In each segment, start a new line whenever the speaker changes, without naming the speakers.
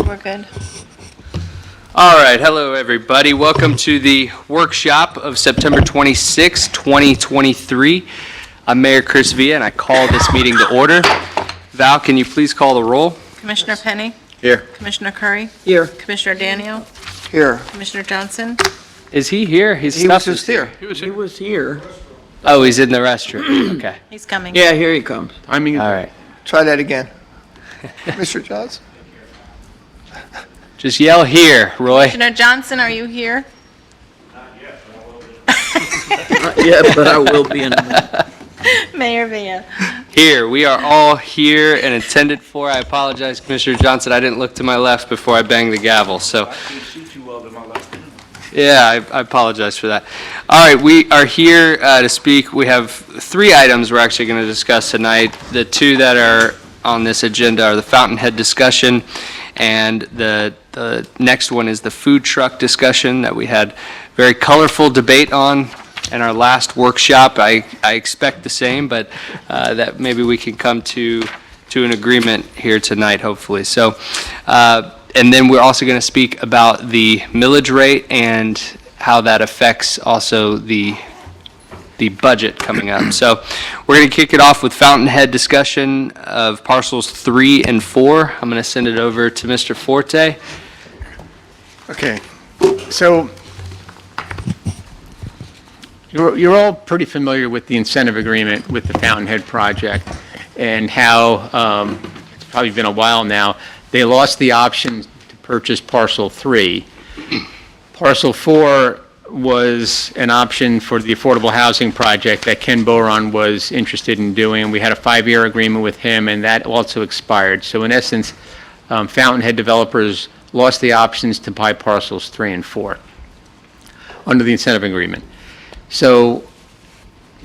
We're good.
All right, hello everybody. Welcome to the workshop of September 26, 2023. I'm Mayor Chris Villa and I call this meeting to order. Val, can you please call the roll?
Commissioner Penny?
Here.
Commissioner Curry?
Here.
Commissioner Daniel?
Here.
Commissioner Johnson?
Is he here? His
He
stuff
was
is
just here.
He was here.
Oh, he's in the restroom. Okay.
He's coming.
Yeah, here he comes.
All right.
Try that again. Mr. Johnson?
Just yell here, Roy.
Commissioner Johnson, are you here?
Not yet, but I will be in a minute.
Mayor Villa?
Here. We are all here and attended for. I apologize, Commissioner Johnson. I didn't look to my left before I banged the gavel, so. Yeah, I apologize for that. All right, we are here to speak. We have 3 items we're actually going to discuss tonight. The 2 that are on this agenda are the Fountainhead discussion, and the next one is the food truck discussion that we had very colorful debate on in our last workshop. I expect the same, but that maybe we can come to an agreement here tonight, hopefully. So. And then we're also going to speak about the millage rate and how that affects also the budget coming up. So we're going to kick it off with Fountainhead discussion of parcels 3 and 4. I'm going to send it over to Mr. Forte.
Okay, so you're all pretty familiar with the incentive agreement with the Fountainhead project and how, it's probably been a while now, they lost the option to purchase parcel 3. Parcel 4 was an option for the affordable housing project that Ken Boron was interested in doing. We had a 5-year agreement with him, and that also expired. So in essence, Fountainhead developers lost the options to buy parcels 3 and 4 under the incentive agreement. So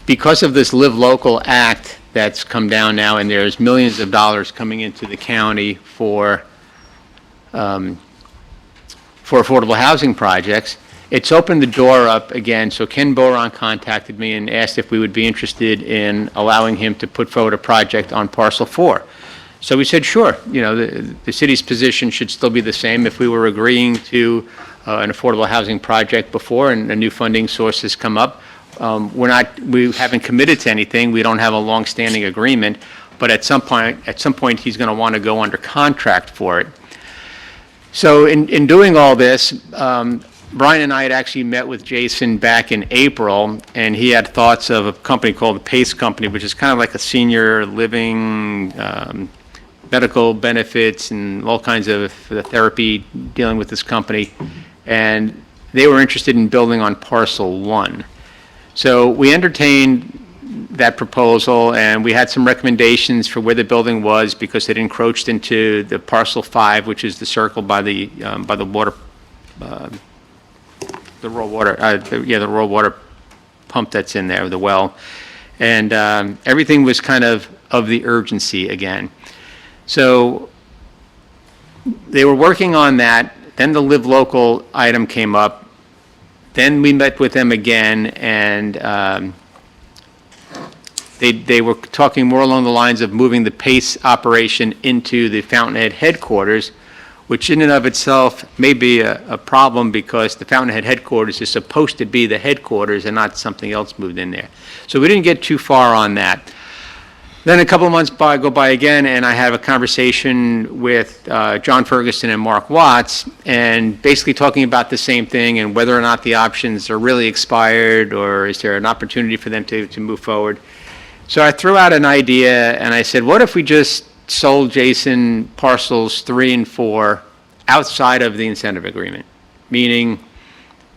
because of this Live Local Act that's come down now, and there's millions of dollars coming into the county for affordable housing projects, it's opened the door up again. So Ken Boron contacted me and asked if we would be interested in allowing him to put forward a project on parcel 4. So we said, sure. You know, the city's position should still be the same. If we were agreeing to an affordable housing project before and a new funding source has come up, we haven't committed to anything. We don't have a long-standing agreement, but at some point he's going to want to go under contract for it. So in doing all this, Brian and I had actually met with Jason back in April, and he had thoughts of a company called the Pace Company, which is kind of like a senior living, medical benefits and all kinds of therapy dealing with this company, and they were interested in building on parcel 1. So we entertained that proposal, and we had some recommendations for where the building was because it encroached into the parcel 5, which is the circle by the water, the raw water, the raw water pump that's in there, the well, and everything was kind of the urgency again. So they were working on that. Then the Live Local item came up. Then we met with them again, and they were talking more along the lines of moving the PACE operation into the Fountainhead headquarters, which in and of itself may be a problem because the Fountainhead headquarters is supposed to be the headquarters and not something else moved in there. So we didn't get too far on that. Then a couple of months go by again, and I have a conversation with John Ferguson and Mark Watts, and basically talking about the same thing and whether or not the options are really expired or is there an opportunity for them to move forward. So I threw out an idea, and I said, what if we just sold Jason parcels 3 and 4 outside of the incentive agreement? Meaning,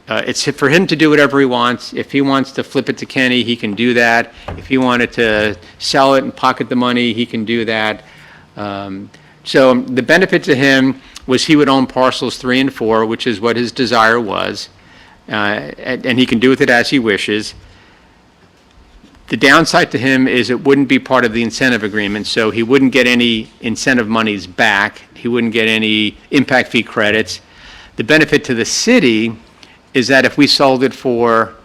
it's for him to do whatever he wants. If he wants to flip it to Kenny, he can do that. If he wanted to sell it and pocket the money, he can do that. So the benefit to him was he would own parcels 3 and 4, which is what his desire was, and he can do with it as he wishes. The downside to him is it wouldn't be part of the incentive agreement, so he wouldn't get any incentive monies back. He wouldn't get any impact fee credits. The benefit to the city is that if we sold it for,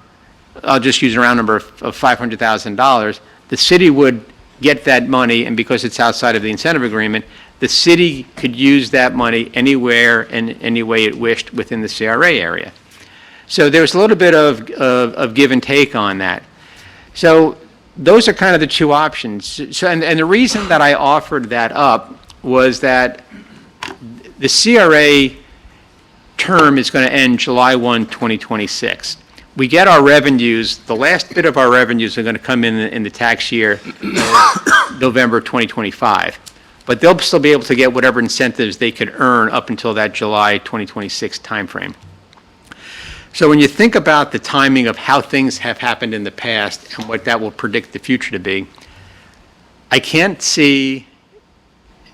I'll just use a round number of $500,000, the city would get that money, and because it's outside of the incentive agreement, the city could use that money anywhere and any way it wished within the CRA area. So there was a little bit of give and take on that. So those are kind of the two options. So, and the reason that I offered that up was that the CRA term is going to end July 1, 2026. We get our revenues, the last bit of our revenues are going to come in the tax year of November 2025. But they'll still be able to get whatever incentives they could earn up until that July 2026 timeframe. So when you think about the timing of how things have happened in the past and what that will predict the future to be, I can't see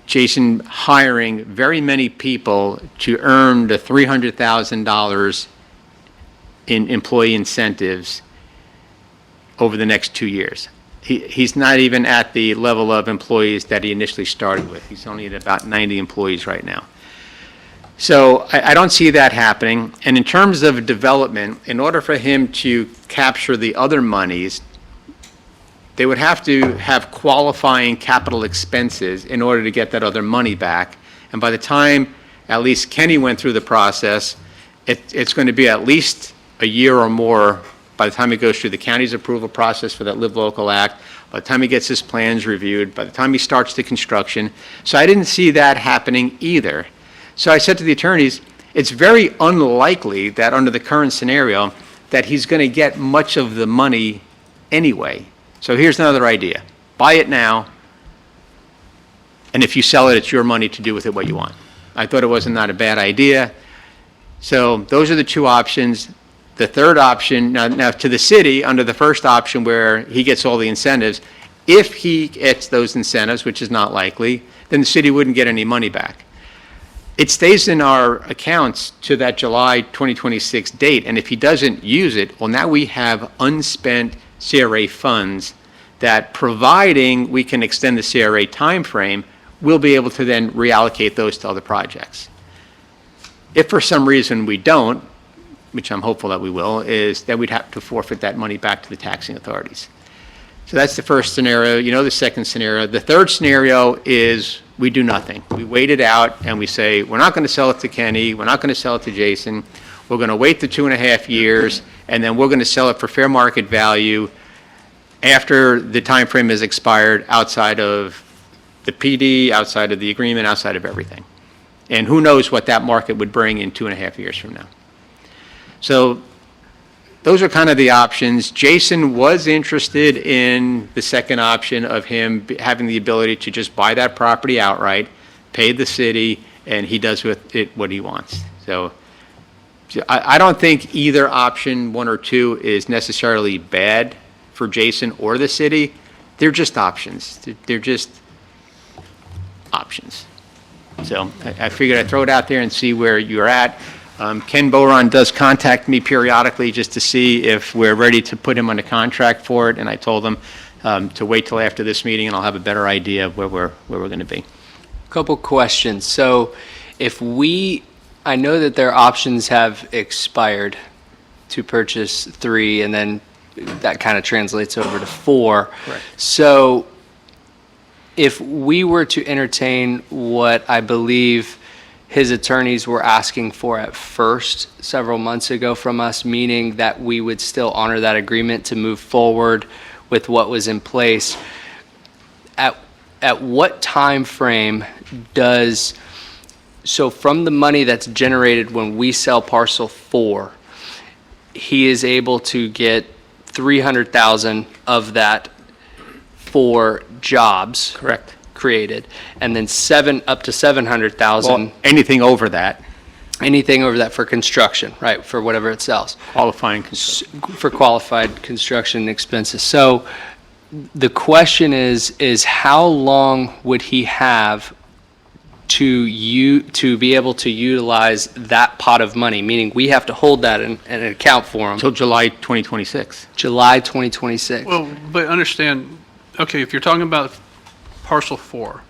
Jason hiring very many people to earn the $300,000 in employee incentives over the next 2 years. He's not even at the level of employees that he initially started with. He's only at about 90 employees right now. So I don't see that happening. And in terms of development, in order for him to capture the other monies, they would have to have qualifying capital expenses in order to get that other money back. And by the time at least Kenny went through the process, it's going to be at least a year or more by the time he goes through the county's approval process for that Live Local Act, by the time he gets his plans reviewed, by the time he starts the construction. So I didn't see that happening either. So I said to the attorneys, it's very unlikely that under the current scenario that he's going to get much of the money anyway. So here's another idea. Buy it now, and if you sell it, it's your money to do with it what you want. I thought it was not a bad idea. So those are the two options. The third option, now to the city, under the first option where he gets all the incentives, if he gets those incentives, which is not likely, then the city wouldn't get any money back. It stays in our accounts to that July 2026 date, and if he doesn't use it, well, now we have unspent CRA funds that, providing we can extend the CRA timeframe, we'll be able to then reallocate those to other projects. If for some reason we don't, which I'm hopeful that we will, is that we'd have to forfeit that money back to the taxing authorities. So that's the first scenario. You know the second scenario. The third scenario is we do nothing. We wait it out and we say, we're not going to sell it to Kenny, we're not going to sell it to Jason, we're going to wait the 2.5 years, and then we're going to sell it for fair market value after the time frame is expired, outside of the PD, outside of the agreement, outside of everything. And who knows what that market would bring in 2.5 years from now. So those are kind of the options. Jason was interested in the second option of him having the ability to just buy that property outright, pay the city, and he does with it what he wants. So I don't think either option, one or two, is necessarily bad for Jason or the city. They're just options. They're just options. So I figured I'd throw it out there and see where you're at. Ken Boron does contact me periodically just to see if we're ready to put him on a contract for it, and I told him to wait till after this meeting, and I'll have a better idea of where we're going to be.
Couple questions. So I know that their options have expired to purchase 3, and then that kind of translates over to 4.
Correct.
So if we were to entertain what I believe his attorneys were asking for at first several months ago from us, meaning that we would still honor that agreement to move forward with what was in place, at what time frame so from the money that's generated when we sell parcel 4, he is able to get 300,000 of that for jobs.
Correct.
Created, and then up to 700,000.
Well, anything over that,
Anything over that for construction, right? For whatever it sells.
qualifying construction.
For qualified construction expenses. So the question is how long would he have to be able to utilize that pot of money? Meaning we have to hold that in an account for him.
Until July 2026.
July 2026.
Well, but understand, okay, if you're talking about parcel 4,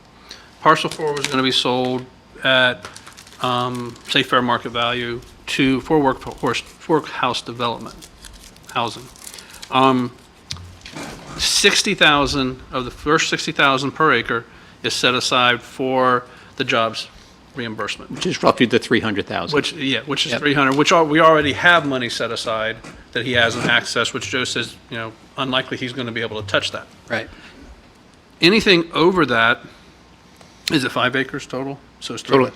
parcel 4 was going to be sold at, say, fair market value for workhouse development, housing. 60,000 of the first 60,000 per acre is set aside for the jobs reimbursement.
Which is roughly the 300,000.
Which is
Yep.
300, we already have money set aside that he hasn't accessed, which Joe says, unlikely he's going to be able to touch that.
Right.
Anything over that, is it 5 acres total? So it's
Total,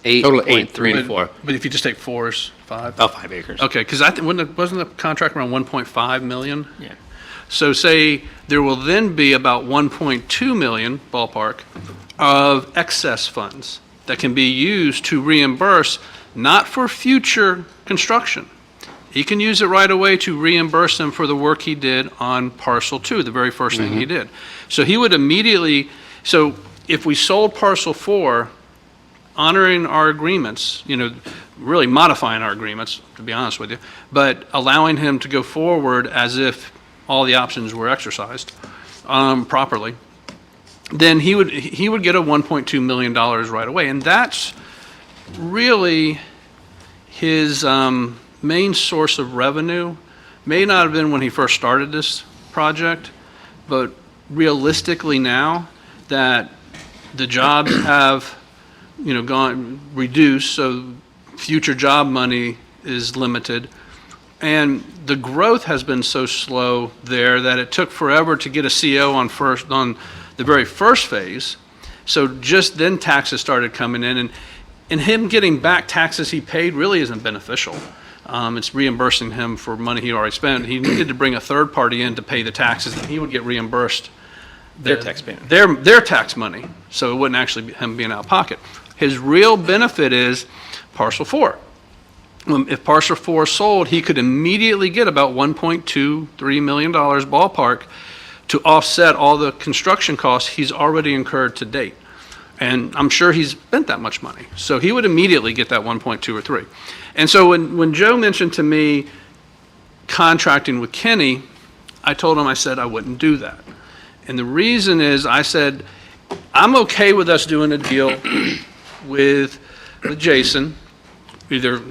8.
total 8, 3 and 4.
But if you just take 4 is 5?
About 5 acres.
Okay, because wasn't the contract around 1.5 million?
Yeah.
So say there will then be about 1.2 million, ballpark, of excess funds that can be used to reimburse, not for future construction. He can use it right away to reimburse him for the work he did on parcel 2, the very first thing he did. So he would immediately, so if we sold parcel 4, honoring our agreements, really modifying our agreements, to be honest with you, but allowing him to go forward as if all the options were exercised properly, then he would get a $1.2 million right away. And that's really his main source of revenue. May not have been when he first started this project, but realistically now that the jobs have gone reduced, so future job money is limited. And the growth has been so slow there that it took forever to get a CO on the very first phase. So just then taxes started coming in, and him getting back taxes he paid really isn't beneficial. It's reimbursing him for money he already spent. He needed to bring a third party in to pay the taxes, and he would get reimbursed
Their tax payment.
their tax money, so it wouldn't actually be him being out of pocket. His real benefit is parcel 4. If parcel 4 is sold, he could immediately get about $1.23 million ballpark to offset all the construction costs he's already incurred to date. And I'm sure he's spent that much money. So he would immediately get that 1.2 or 3. And so when Joe mentioned to me contracting with Kenny, I told him, I said I wouldn't do that. And the reason is, I said, I'm okay with us doing a deal with Jason, either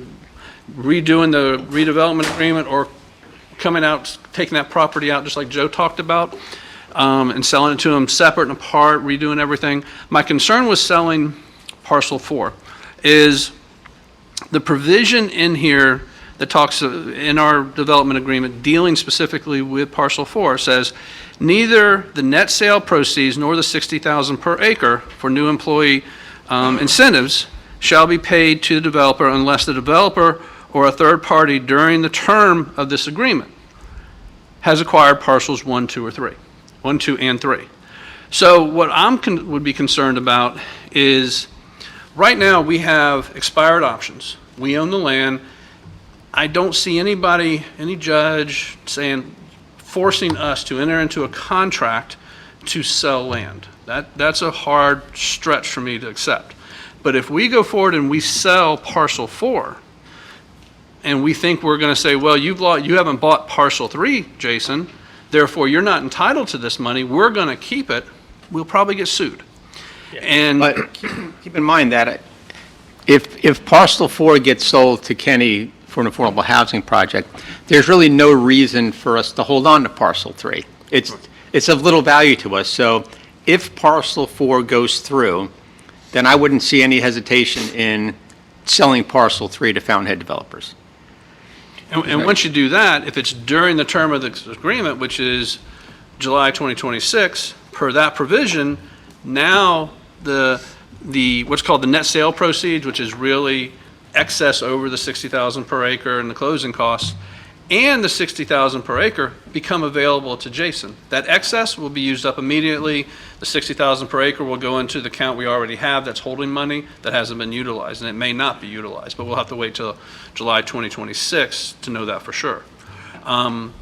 redoing the redevelopment agreement or coming out, taking that property out just like Joe talked about, and selling it to him separate and apart, redoing everything. My concern with selling parcel 4 is the provision in here that talks in our development agreement dealing specifically with parcel 4 says neither the net sale proceeds nor the $60,000 per acre for new employee incentives shall be paid to the developer unless the developer or a third party during the term of this agreement has acquired parcels 1, 2, or 3. 1, 2, and 3. So what would be concerned about is right now we have expired options. We own the land. I don't see anybody, any judge forcing us to enter into a contract to sell land. That's a hard stretch for me to accept. But if we go forward and we sell parcel 4, and we think we're going to say, well, you haven't bought parcel 3, Jason, therefore you're not entitled to this money, we're going to keep it, we'll probably get sued. And
But keep in mind that if parcel 4 gets sold to Kenny for an affordable housing project, there's really no reason for us to hold on to parcel 3. It's of little value to us. So if parcel 4 goes through, then I wouldn't see any hesitation in selling parcel 3 to Fountainhead developers.
And once you do that, if it's during the term of the agreement, which is July 2026, per that provision, now the what's called the net sale proceeds, which is really excess over the $60,000 per acre and the closing costs, and the $60,000 per acre become available to Jason. That excess will be used up immediately. The $60,000 per acre will go into the account we already have that's holding money that hasn't been utilized, and it may not be utilized, but we'll have to wait till July 2026 to know that for sure. But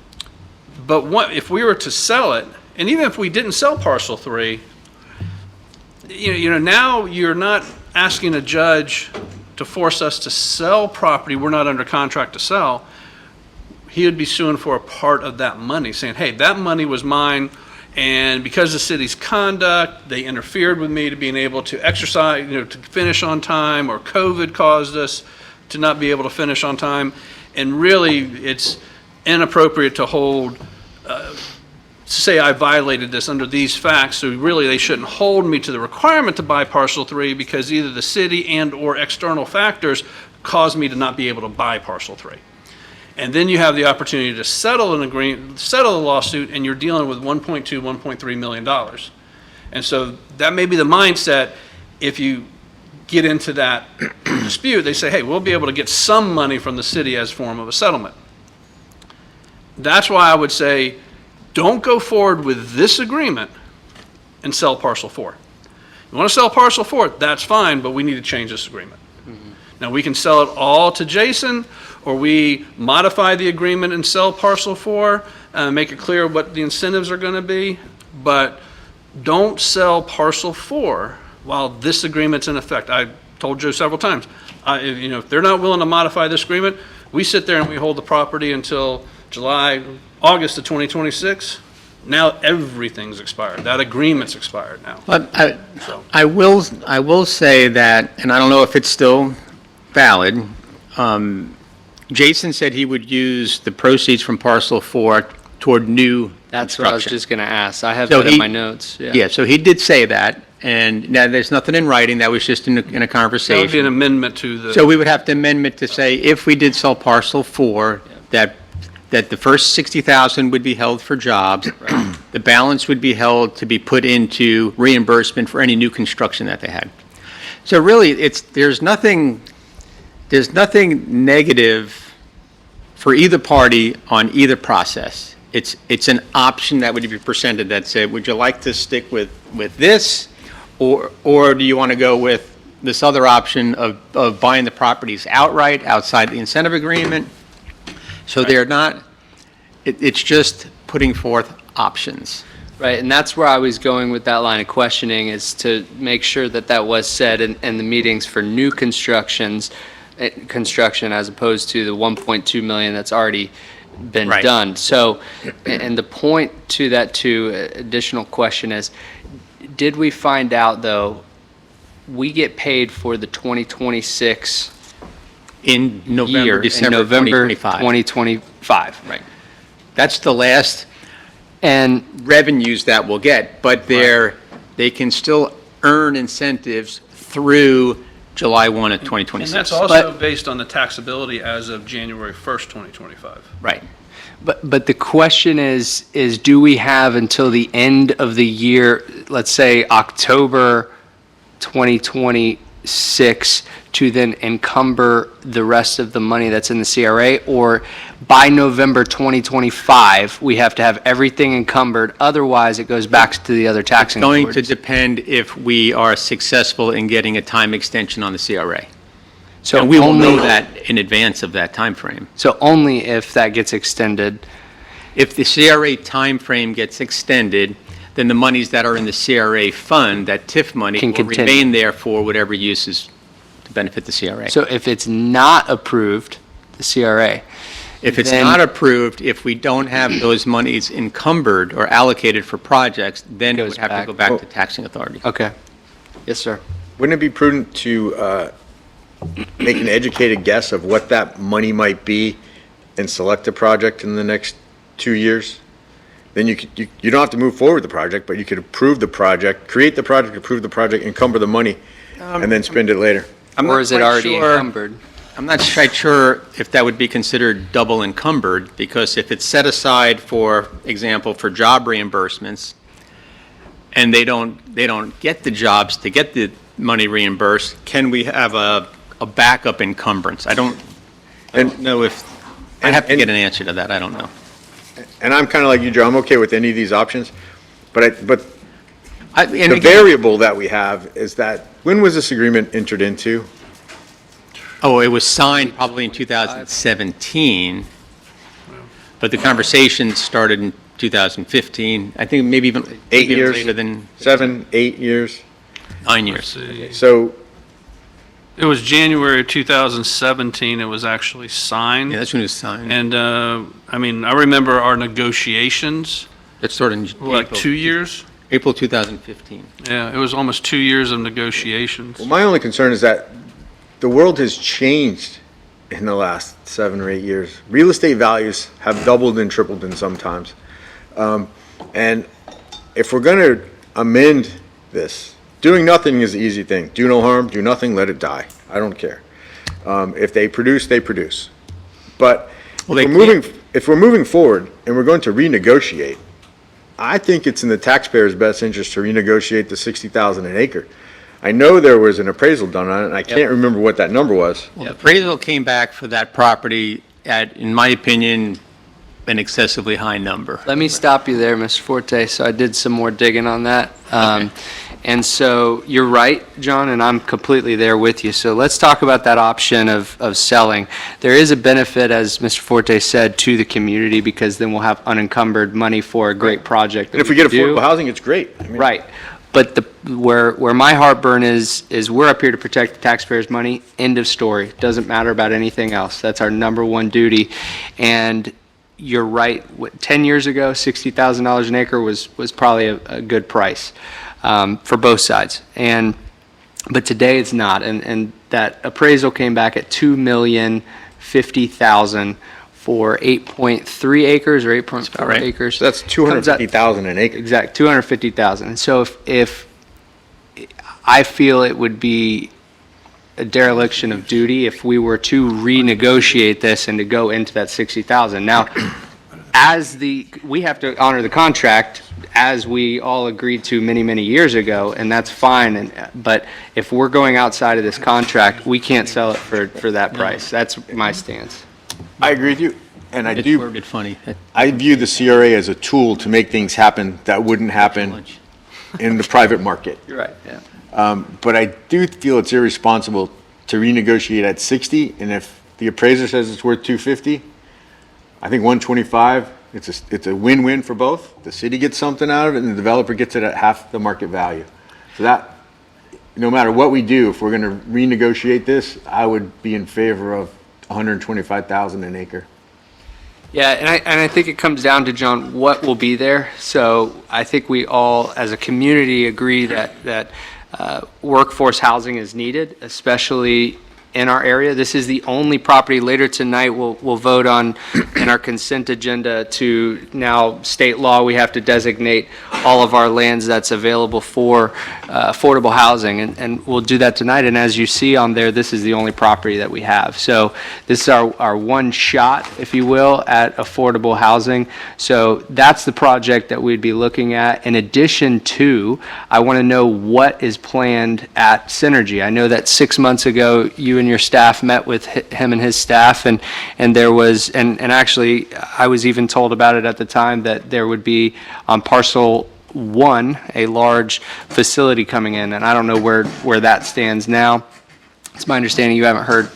if we were to sell it, and even if we didn't sell parcel 3, now you're not asking a judge to force us to sell property we're not under contract to sell. He would be suing for a part of that money, saying, hey, that money was mine, and because of the city's conduct, they interfered with me to being able to exercise, to finish on time, or COVID caused us to not be able to finish on time. And really, it's inappropriate to hold say I violated this under these facts, so really they shouldn't hold me to the requirement to buy parcel 3 because either the city and/or external factors caused me to not be able to buy parcel 3. And then you have the opportunity to settle the lawsuit, and you're dealing with $1.2, $1.3 million. And so that may be the mindset. If you get into that dispute, they say, hey, we'll be able to get some money from the city as form of a settlement. That's why I would say, don't go forward with this agreement and sell parcel 4. You want to sell parcel 4, that's fine, but we need to change this agreement. Now, we can sell it all to Jason, or we modify the agreement and sell parcel 4, make it clear what the incentives are going to be, but don't sell parcel 4 while this agreement's in effect. I told Joe several times, if they're not willing to modify this agreement, we sit there and we hold the property until August of 2026. Now everything's expired. That agreement's expired now.
But I will say that, and I don't know if it's still valid, Jason said he would use the proceeds from parcel 4 toward new
That's what I was
construction.
just going to ask. I have
So
that in
he-
my notes.
Yeah, so he did say that, and now there's nothing in writing, that was just in a
That would be an
conversation.
amendment to the.
So we would have to amendment to say, if we did sell parcel 4, that the first 60,000 would be held for jobs. The balance would be held to be put into reimbursement for any new construction that they had. So really, there's nothing negative for either party on either process. It's an option that would be presented that said, would you like to stick with this? Or do you want to go with this other option of buying the properties outright, outside the incentive agreement? So they're not, it's just putting forth options.
Right, and that's where I was going with that line of questioning, is to make sure that that was said in the meetings for new construction as opposed to the 1.2 million that's already been
Right.
done. So, and the point to that additional question is, did we find out, though, we get paid for the 2026
In November,
year, in
December
November
2025.
2025?
Right. That's the last
And
revenues that we'll get, but they can still earn incentives through July 1 of
And
2026.
that's also based on the taxability as of January 1st, 2025.
Right.
But the question is do we have until the end of the year, let's say October 2026, to then encumber the rest of the money that's in the CRA? Or by November 2025, we have to have everything encumbered, otherwise it goes back to the other taxing
Going to
authorities?
depend if we are successful in getting a time extension on the CRA.
So
And we will know
only-
that in advance of that time frame.
So only if that gets extended.
If the CRA timeframe gets extended, then the monies that are in the CRA fund, that TIF money,
Can
will
continue.
remain there for whatever uses to benefit the CRA.
So if it's not approved, the CRA,
If it's
then-
not approved, if we don't have those monies encumbered or allocated for projects, then it
Goes
would have to
back.
go back to taxing authority.
okay. Yes, sir.
Wouldn't it be prudent to make an educated guess of what that money might be and select a project in the next 2 years? Then you don't have to move forward with the project, but you could approve the project, create the project, approve the project, encumber the money, and then spend it later.
I'm
Or
not
is it
quite
already
sure-
encumbered?
I'm not quite sure if that would be considered double encumbered, because if it's set aside, for example, for job reimbursements, and they don't get the jobs to get the money reimbursed, can we have a backup encumbrance? I don't know if, I'd have to get an answer to that, I don't know.
And I'm kind of like you, Joe, I'm okay with any of these options, but
And
the
again-
variable that we have is that, when was this agreement entered into?
Oh, it was signed probably in 2017, but the conversation started in 2015. I think maybe even
8 years?
later than
7, 8 years?
9 years.
So,
It was January of 2017 it was actually signed.
Yeah, that's when it was signed.
And, I remember our negotiations,
It started in
like
April.
2 years?
April 2015.
Yeah, it was almost 2 years of negotiations.
well, my only concern is that the world has changed in the last 7 or 8 years. Real estate values have doubled and tripled in some times. And if we're going to amend this, doing nothing is the easy thing. Do no harm, do nothing, let it die. I don't care. If they produce, they produce. But
Well,
if we're moving forward and we're going to renegotiate, I think it's in the taxpayer's best interest to renegotiate the 60,000 an acre. I know there was an appraisal done on it, and I can't remember what that number was.
Well, the appraisal came back for that property at, in my opinion, an excessively high number.
Let me stop you there, Mr. Forte. So I did some more digging on that. And so you're right, John, and I'm completely there with you. So let's talk about that option of selling. There is a benefit, as Mr. Forte said, to the community because then we'll have unencumbered money for a great project that
And if we get
can do.
affordable housing, it's great. I mean,
Right. But where my heartburn is we're up here to protect the taxpayers' money, end of story. Doesn't matter about anything else. That's our number one duty. And you're right, 10 years ago, $60,000 an acre was probably a good price for both sides. But today it's not. And that appraisal came back at $2,050,000 for 8.3 acres or 8.4
right.
acres.
So that's 250,000 an acre.
Exact, 250,000. And so if I feel it would be a dereliction of duty if we were to renegotiate this and to go into that 60,000. Now, we have to honor the contract as we all agreed to many, many years ago, and that's fine. But if we're going outside of this contract, we can't sell it for that price. That's my stance.
I agree with you, and
It's
I
worded funny.
view the CRA as a tool to make things happen that wouldn't happen in the private market.
You're right, yeah.
But I do feel it's irresponsible to renegotiate at 60, and if the appraiser says it's worth 250, I think 125, it's a win-win for both. The city gets something out of it, and the developer gets it at half the market value. So that, no matter what we do, if we're going to renegotiate this, I would be in favor of 125,000 an acre.
Yeah, and I think it comes down to, John, what will be there. So I think we all, as a community, agree that workforce housing is needed, especially in our area. This is the only property later tonight we'll vote on in our consent agenda to now state law. We have to designate all of our lands that's available for affordable housing, and we'll do that tonight. And as you see on there, this is the only property that we have. So this is our one shot, if you will, at affordable housing. So that's the project that we'd be looking at. In addition to, I want to know what is planned at Synergy. I know that 6 months ago, you and your staff met with him and his staff, and there was, and actually, I was even told about it at the time, that there would be on parcel 1, a large facility coming in, and I don't know where that stands now. It's my understanding you haven't heard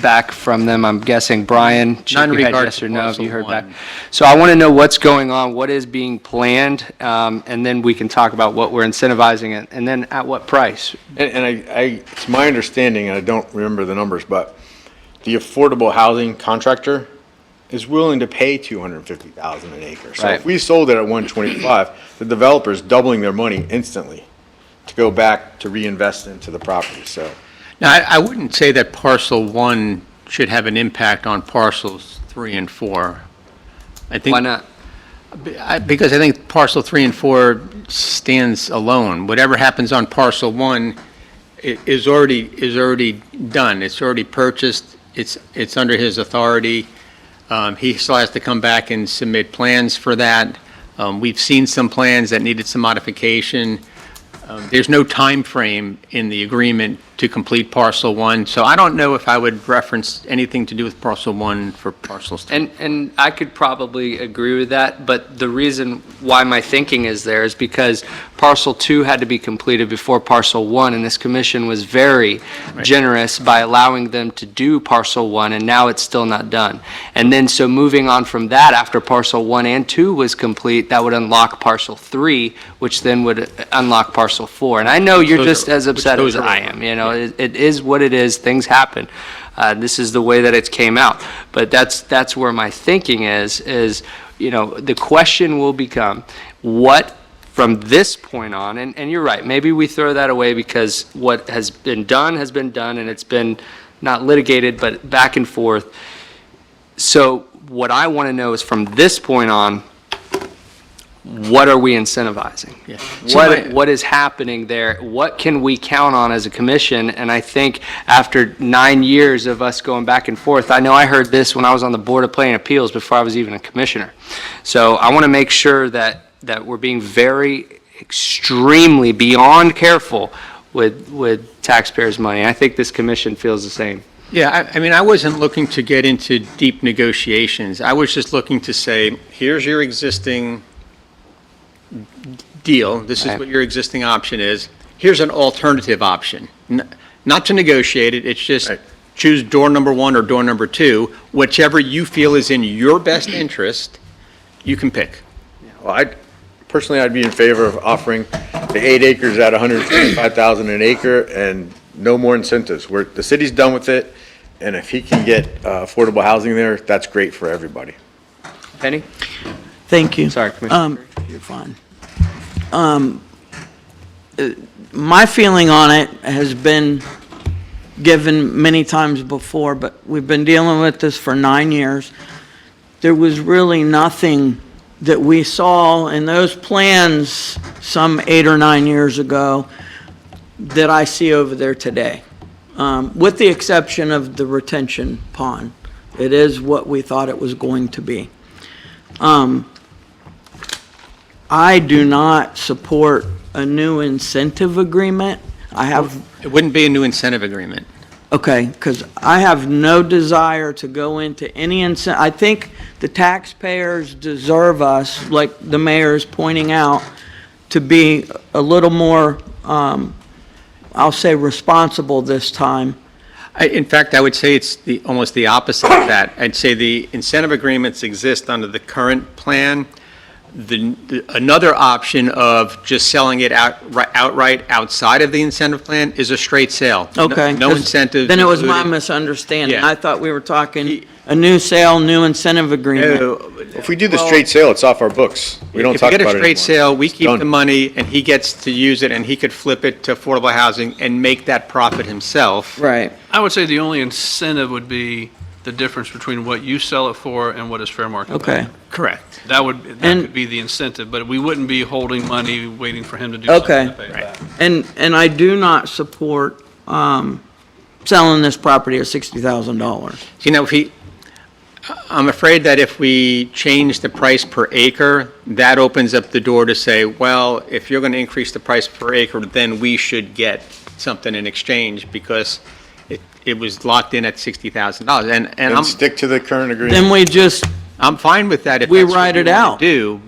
back from them. I'm guessing, Brian,
Not in
you had
regard
yes
to
or no, have you
parcel
heard back?
one.
So I want to know what's going on, what is being planned, and then we can talk about what we're incentivizing, and then at what price.
And it's my understanding, and I don't remember the numbers, but the affordable housing contractor is willing to pay 250,000 an acre. So
Right.
if we sold it at 125, the developer's doubling their money instantly to go back to reinvest into the property, so.
Now, I wouldn't say that parcel 1 should have an impact on parcels 3 and 4. I think.
Why not?
Because I think parcel 3 and 4 stands alone. Whatever happens on parcel 1 is already done. It's already purchased. It's under his authority. He still has to come back and submit plans for that. We've seen some plans that needed some modification. There's no time frame in the agreement to complete parcel 1, so I don't know if I would reference anything to do with parcel 1 for parcels 3.
And I could probably agree with that, but the reason why my thinking is there is because parcel 2 had to be completed before parcel 1, and this commission was very generous by allowing them to do parcel 1, and now it's still not done. And then, so moving on from that, after parcel 1 and 2 was complete, that would unlock parcel 3, which then would unlock parcel 4. And I know you're
those
just
are-
as upset
which those
as
are
I
over.
am, you know, it is what it is, things happen. This is the way that it came out. But that's where my thinking is, you know, the question will become, what from this point on, and you're right, maybe we throw that away because what has been done, and it's been not litigated, but back and forth. So what I want to know is from this point on, what are we incentivizing?
Yeah. So
What is happening there? What can we count on as a commission? And I think after 9 years of us going back and forth, I know I heard this when I was on the Board of Planning Appeals before I was even a commissioner. So I want to make sure that we're being very extremely beyond careful with taxpayers' money. I think this commission feels the same.
Yeah, I mean, I wasn't looking to get into deep negotiations. I was just looking to say, here's your existing deal. This is
Right.
what your existing option is. Here's an alternative option. Not to negotiate it, it's just
Right.
choose door number 1 or door number 2. Whichever you feel is in your best interest, you can pick.
Well, I'd be in favor of offering the 8 acres at $125,000 an acre and no more incentives. The city's done with it, and if he can get affordable housing there, that's great for everybody.
Penny?
Thank you.
Sorry, Commissioner.
You're fine. My feeling on it has been given many times before, but we've been dealing with this for 9 years. There was really nothing that we saw in those plans some 8 or 9 years ago that I see over there today, with the exception of the retention pond. It is what we thought it was going to be. I do not support a new incentive agreement.
It wouldn't be a new incentive agreement.
Okay, because I have no desire to go into any I think the taxpayers deserve us, like the mayor is pointing out, to be a little more, I'll say, responsible this time.
In fact, I would say it's almost the opposite of that. I'd say the incentive agreements exist under the current plan. Another option of just selling it outright outside of the incentive plan is a straight sale.
Okay.
No incentives.
Then it was my
included.
misunderstanding.
Yeah.
I thought we were talking a new sale, new incentive agreement.
If we do the straight sale, it's off our books. We don't
If
talk
we get
about
a
it
straight
anymore.
sale, we
It's
keep
done.
the money, and he gets to use it, and he could flip it to affordable housing and make that profit himself.
Right.
I would say the only incentive would be the difference between what you sell it for and what is fair market value.
Okay.
Correct.
That
And-
could be the incentive, but we wouldn't be holding money, waiting for him to do
Okay.
something to pay it back.
And I do not support selling this property at $60,000.
You know, I'm afraid that if we change the price per acre, that opens up the door to say, well, if you're going to increase the price per acre, then we should get something in exchange because it was locked in at $60,000. And
Then
I'm,
stick to the current agreement.
Then we just,
I'm fine with that if
We
that's what
write
you
it
wanna
out.
do.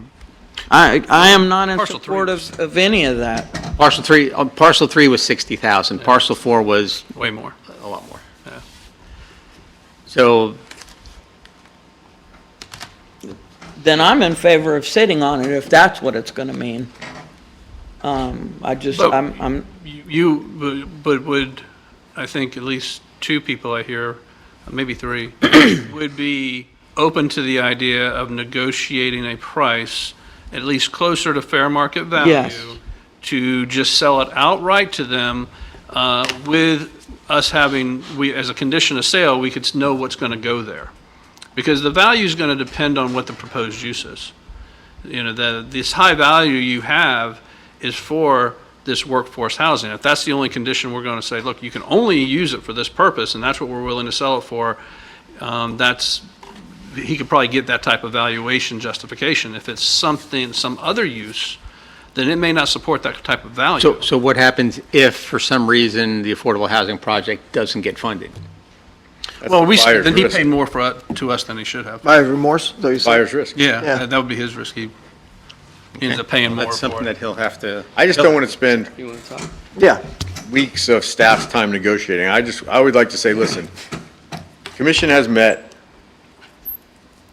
I am not in
Parcel three
support
was-
of any of that.
Parcel 3 was 60,000. Parcel 4 was
Way more.
a lot more.
Yeah.
So,
Then I'm in favor of sitting on it if that's what it's going to mean.
But-
I'm,
But would, I think at least 2 people I hear, maybe 3, would be open to the idea of negotiating a price at least closer to fair market value.
Yes.
To just sell it outright to them, with us having, as a condition of sale, we could know what's going to go there. Because the value is going to depend on what the proposed use is. You know, this high value you have is for this workforce housing. If that's the only condition we're going to say, look, you can only use it for this purpose, and that's what we're willing to sell it for, he could probably get that type of valuation justification. If it's something, some other use, then it may not support that type of value.
so what happens if, for some reason, the affordable housing project doesn't get funded?
That's
Well,
the buyer's
then he
risk.
paid more to us than he should have.
Buyer's remorse, though you said?
Buyer's risk.
Yeah,
Yeah.
that would be his risk. He ends up paying more
That's
for
something
it.
that he'll have to.
I just don't want to spend
You want to talk?
Yeah.
weeks of staff's time negotiating. I would like to say, listen, commission has met.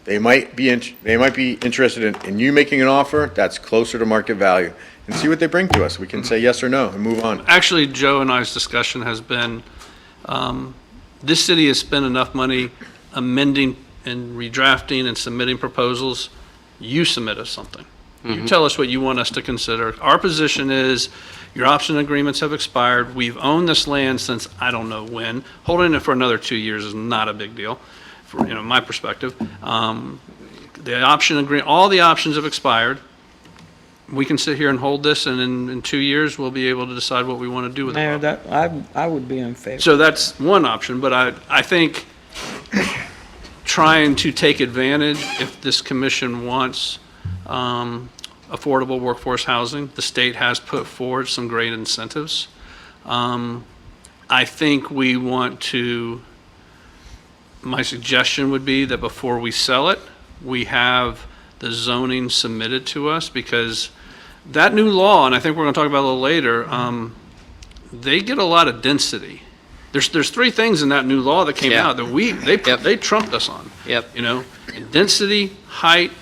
They might be interested in you making an offer that's closer to market value and see what they bring to us. We can say yes or no and move on.
Actually, Joe and I's discussion has been, this city has spent enough money amending and redrafting and submitting proposals. You submit us something. You tell us what you want us to consider. Our position is, your option agreements have expired. We've owned this land since I don't know when. Holding it for another 2 years is not a big deal, from my perspective. The option all the options have expired. we can sit here and hold this, and in 2 years, we'll be able to decide what we want to do with it.
Mayor, that, I would be in favor.
So that's one option, but I think trying to take advantage, if this commission wants affordable workforce housing, the state has put forward some great incentives. I think we want to, my suggestion would be that before we sell it, we have the zoning submitted to us, because that new law, and I think we're going to talk about it a little later, they get a lot of density. There's three things in that new law that came
Yeah.
out that they trumped us on.
Yep.
You know, density, height,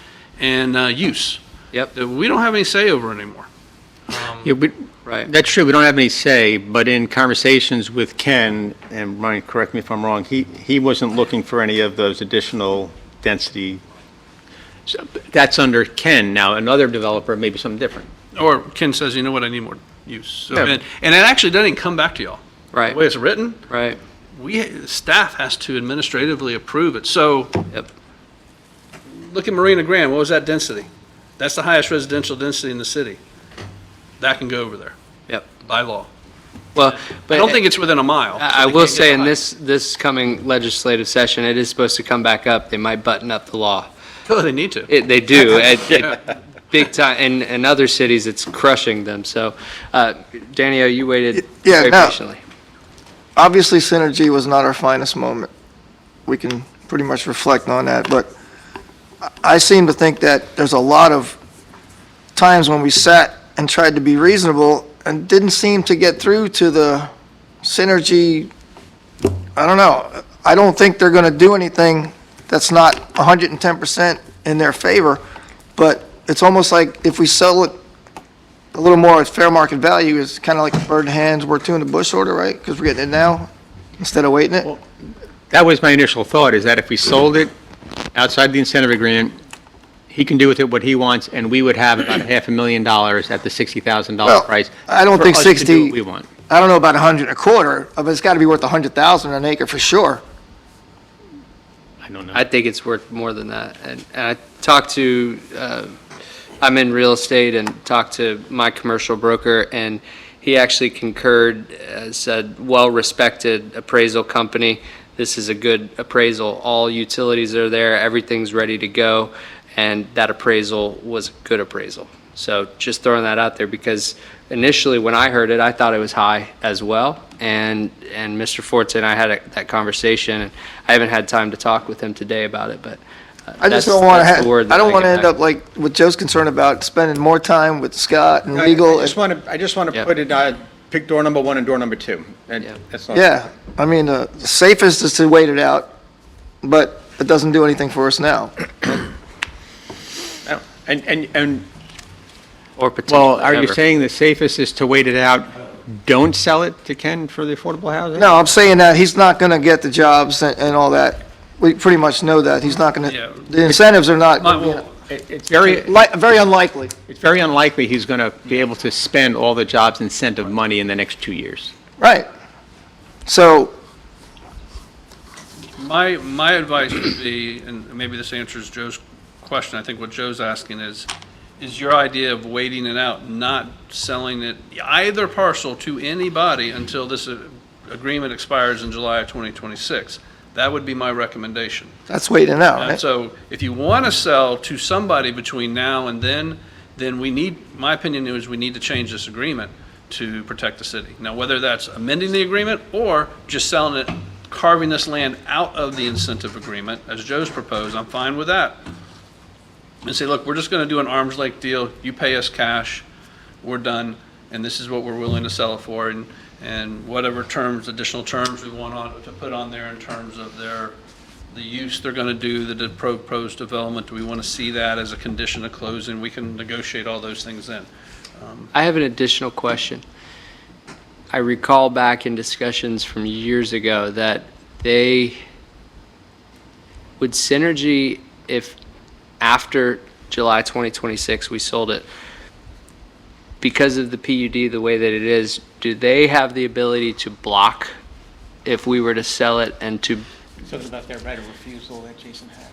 and use.
Yep.
That we don't have any say over anymore.
Yeah,
Right.
that's true, we don't have any say, but in conversations with Ken, and Ryan, correct me if I'm wrong, he wasn't looking for any of those additional density. So that's under Ken. Now, another developer, maybe something different.
Or Ken says, you know what, I need more use. So,
Yeah.
and it actually doesn't come back to y'all.
Right.
The way it's written,
Right.
staff has to administratively approve it. So
Yep.
look at Marina Grand, what was that density? That's the highest residential density in the city. That can go over there
Yep.
by law.
Well,
I
but
don't think it's within a mile.
I
so they
will
can't get
say in
by.
this coming legislative session, it is supposed to come back up. They might button up the law.
Oh, they need to.
They do. Big time. In other cities, it's crushing them. So, Danielle, you waited
Yeah,
very
no.
patiently.
Obviously, Synergy was not our finest moment. We can pretty much reflect on that, but I seem to think that there's a lot of times when we sat and tried to be reasonable and didn't seem to get through to the Synergy. I don't know. I don't think they're going to do anything that's not 110% in their favor, but it's almost like if we sell it a little more at fair market value, it's kind of like a bird in the hands, we're two in the bush order, right? Because we're getting it now instead of waiting it.
That was my initial thought, is that if we sold it outside the incentive agreement, he can do with it what he wants, and we would have about $500,000 at the $60,000
Well,
price.
I don't
for
think
us to do
60
what we want.
I don't know about 100 a quarter, but it's got to be worth 100,000 an acre for sure.
I don't know.
I think it's worth more than that. And I talked to, I'm in real estate, and talked to my commercial broker, and he actually concurred, said, well-respected appraisal company. This is a good appraisal. All utilities are there, everything's ready to go, and that appraisal was a good appraisal. So just throwing that out there, because initially when I heard it, I thought it was high as well. And Mr. Forte and I had that conversation, and I haven't had time to talk with him today about it, but
I just
that's-
don't want
that's the word
to,
that
I don't want to
get
end
back.
up like what Joe's concerned about, spending more time with Scott and legal.
I just want to
Yep.
put it, pick door number 1 and door number 2. And
Yeah.
that's all.
Yeah, I mean, the safest is to wait it out, but it doesn't do anything for us now.
And,
Or potentially
well, are you
ever.
saying the safest is to wait it out, don't sell it to Ken for the affordable housing?
No, I'm saying that he's not going to get the jobs and all that. We pretty much know that. He's not going
Yeah.
to, the incentives are not,
Well,
It's very,
very unlikely.
it's very unlikely he's going to be able to spend all the jobs incentive money in the next 2 years.
Right. So,
My advice would be, and maybe this answers Joe's question, I think what Joe's asking is your idea of waiting it out, not selling it, either parcel to anybody until this agreement expires in July of 2026. That would be my recommendation.
that's waiting it out,
And
right?
so if you want to sell to somebody between now and then we need, my opinion is we need to change this agreement to protect the city. Now, whether that's amending the agreement or just selling it, carving this land out of the incentive agreement, as Joe's proposed, I'm fine with that. And say, look, we're just going to do an arm's length deal. You pay us cash, we're done, and this is what we're willing to sell it for. And whatever terms, additional terms we want to put on there in terms of the use they're going to do, the proposed development, do we want to see that as a condition of closing? We can negotiate all those things then.
I have an additional question. I recall back in discussions from years ago that would Synergy, if after July 2026 we sold it, because of the PUD the way that it is, do they have the ability to block if we were to sell it and to
Something about their right of refusal that Jason had.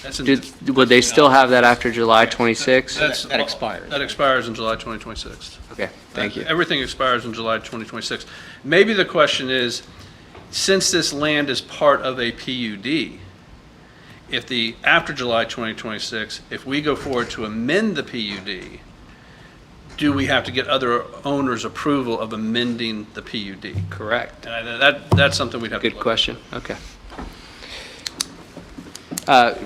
That's in-
Would they still have that after July 26th?
That's-
That expires.
That expires in July 2026.
Okay, thank you.
Everything expires in July 2026. Maybe the question is, since this land is part of a PUD, after July 2026, if we go forward to amend the PUD, do we have to get other owners' approval of amending the PUD?
Correct.
And that's something we'd have to look
Good
at.
question, okay.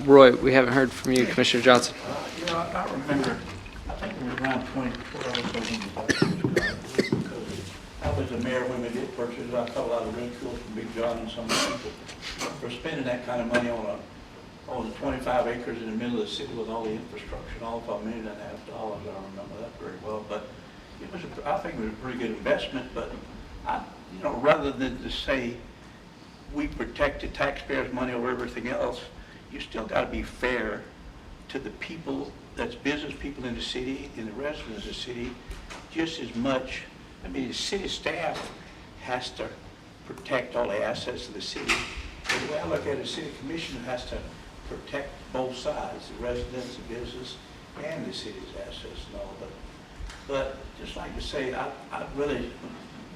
Roy, we haven't heard from you, Commissioner Johnson.
You know, I remember, I think it was around 2012, because I was the mayor when we did purchase, I thought a lot of ridicule from Big John and some of the people for spending that kind of money on the 25 acres in the middle of the city with all the infrastructure and all for $1.5 million. I remember that very well, but it was, I think it was a pretty good investment, but rather than to say we protect the taxpayers' money over everything else, you still got to be fair to the people, that's business people in the city and the residents of the city, just as much. I mean, the city staff has to protect all the assets of the city. But the way I look at it, the city commission has to protect both sides, the residents, the business, and the city's assets and all. But just like to say, I really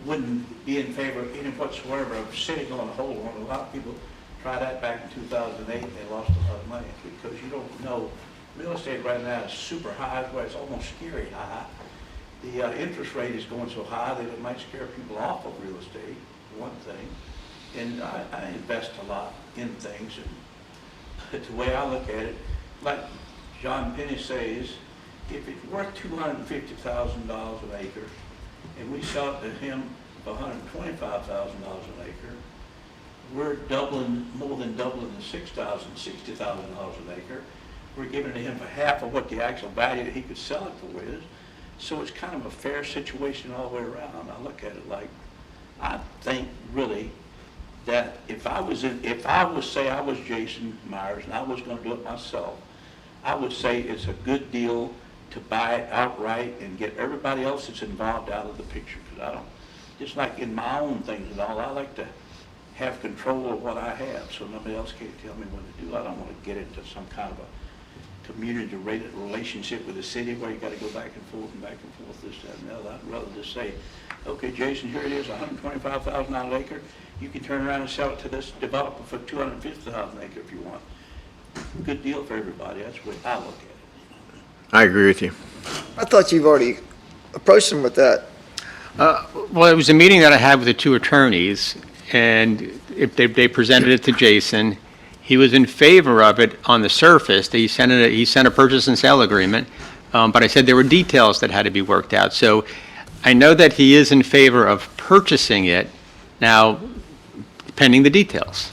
wouldn't be in favor of any whatsoever of sitting on a hold on. A lot of people tried that back in 2008 and they lost a lot of money because you don't know. Real estate right now is super high, where it's almost scary high. The interest rate is going so high that it might scare people off of real estate, one thing. And I invest a lot in things. And the way I look at it, like John Penny says, if it's worth $250,000 an acre, and we sell it to him for $125,000 an acre, we're more than doubling the $60,000 an acre. We're giving it to him for half of what the actual value that he could sell it for is. So it's kind of a fair situation all the way around. I look at it like, I think really that if I was say I was Jason Myers and I was going to do it myself, I would say it's a good deal to buy it outright and get everybody else that's involved out of the picture. Because I don't, just like in my own things and all, I like to have control of what I have so nobody else can't tell me what to do. I don't want to get into some kind of a community relationship with the city where you got to go back and forth, this, that, and the other. I'd rather just say, okay, Jason, here it is, $125,000 an acre. You can turn around and sell it to this developer for $250,000 an acre if you want. Good deal for everybody. That's the way I look at it.
I agree with you.
I thought you've already approached them with that.
Well, it was a meeting that I had with the two attorneys, and if they presented it to Jason. He was in favor of it on the surface. He sent a purchase and sale agreement, but I said there were details that had to be worked out. So I know that he is in favor of purchasing it, now pending the details.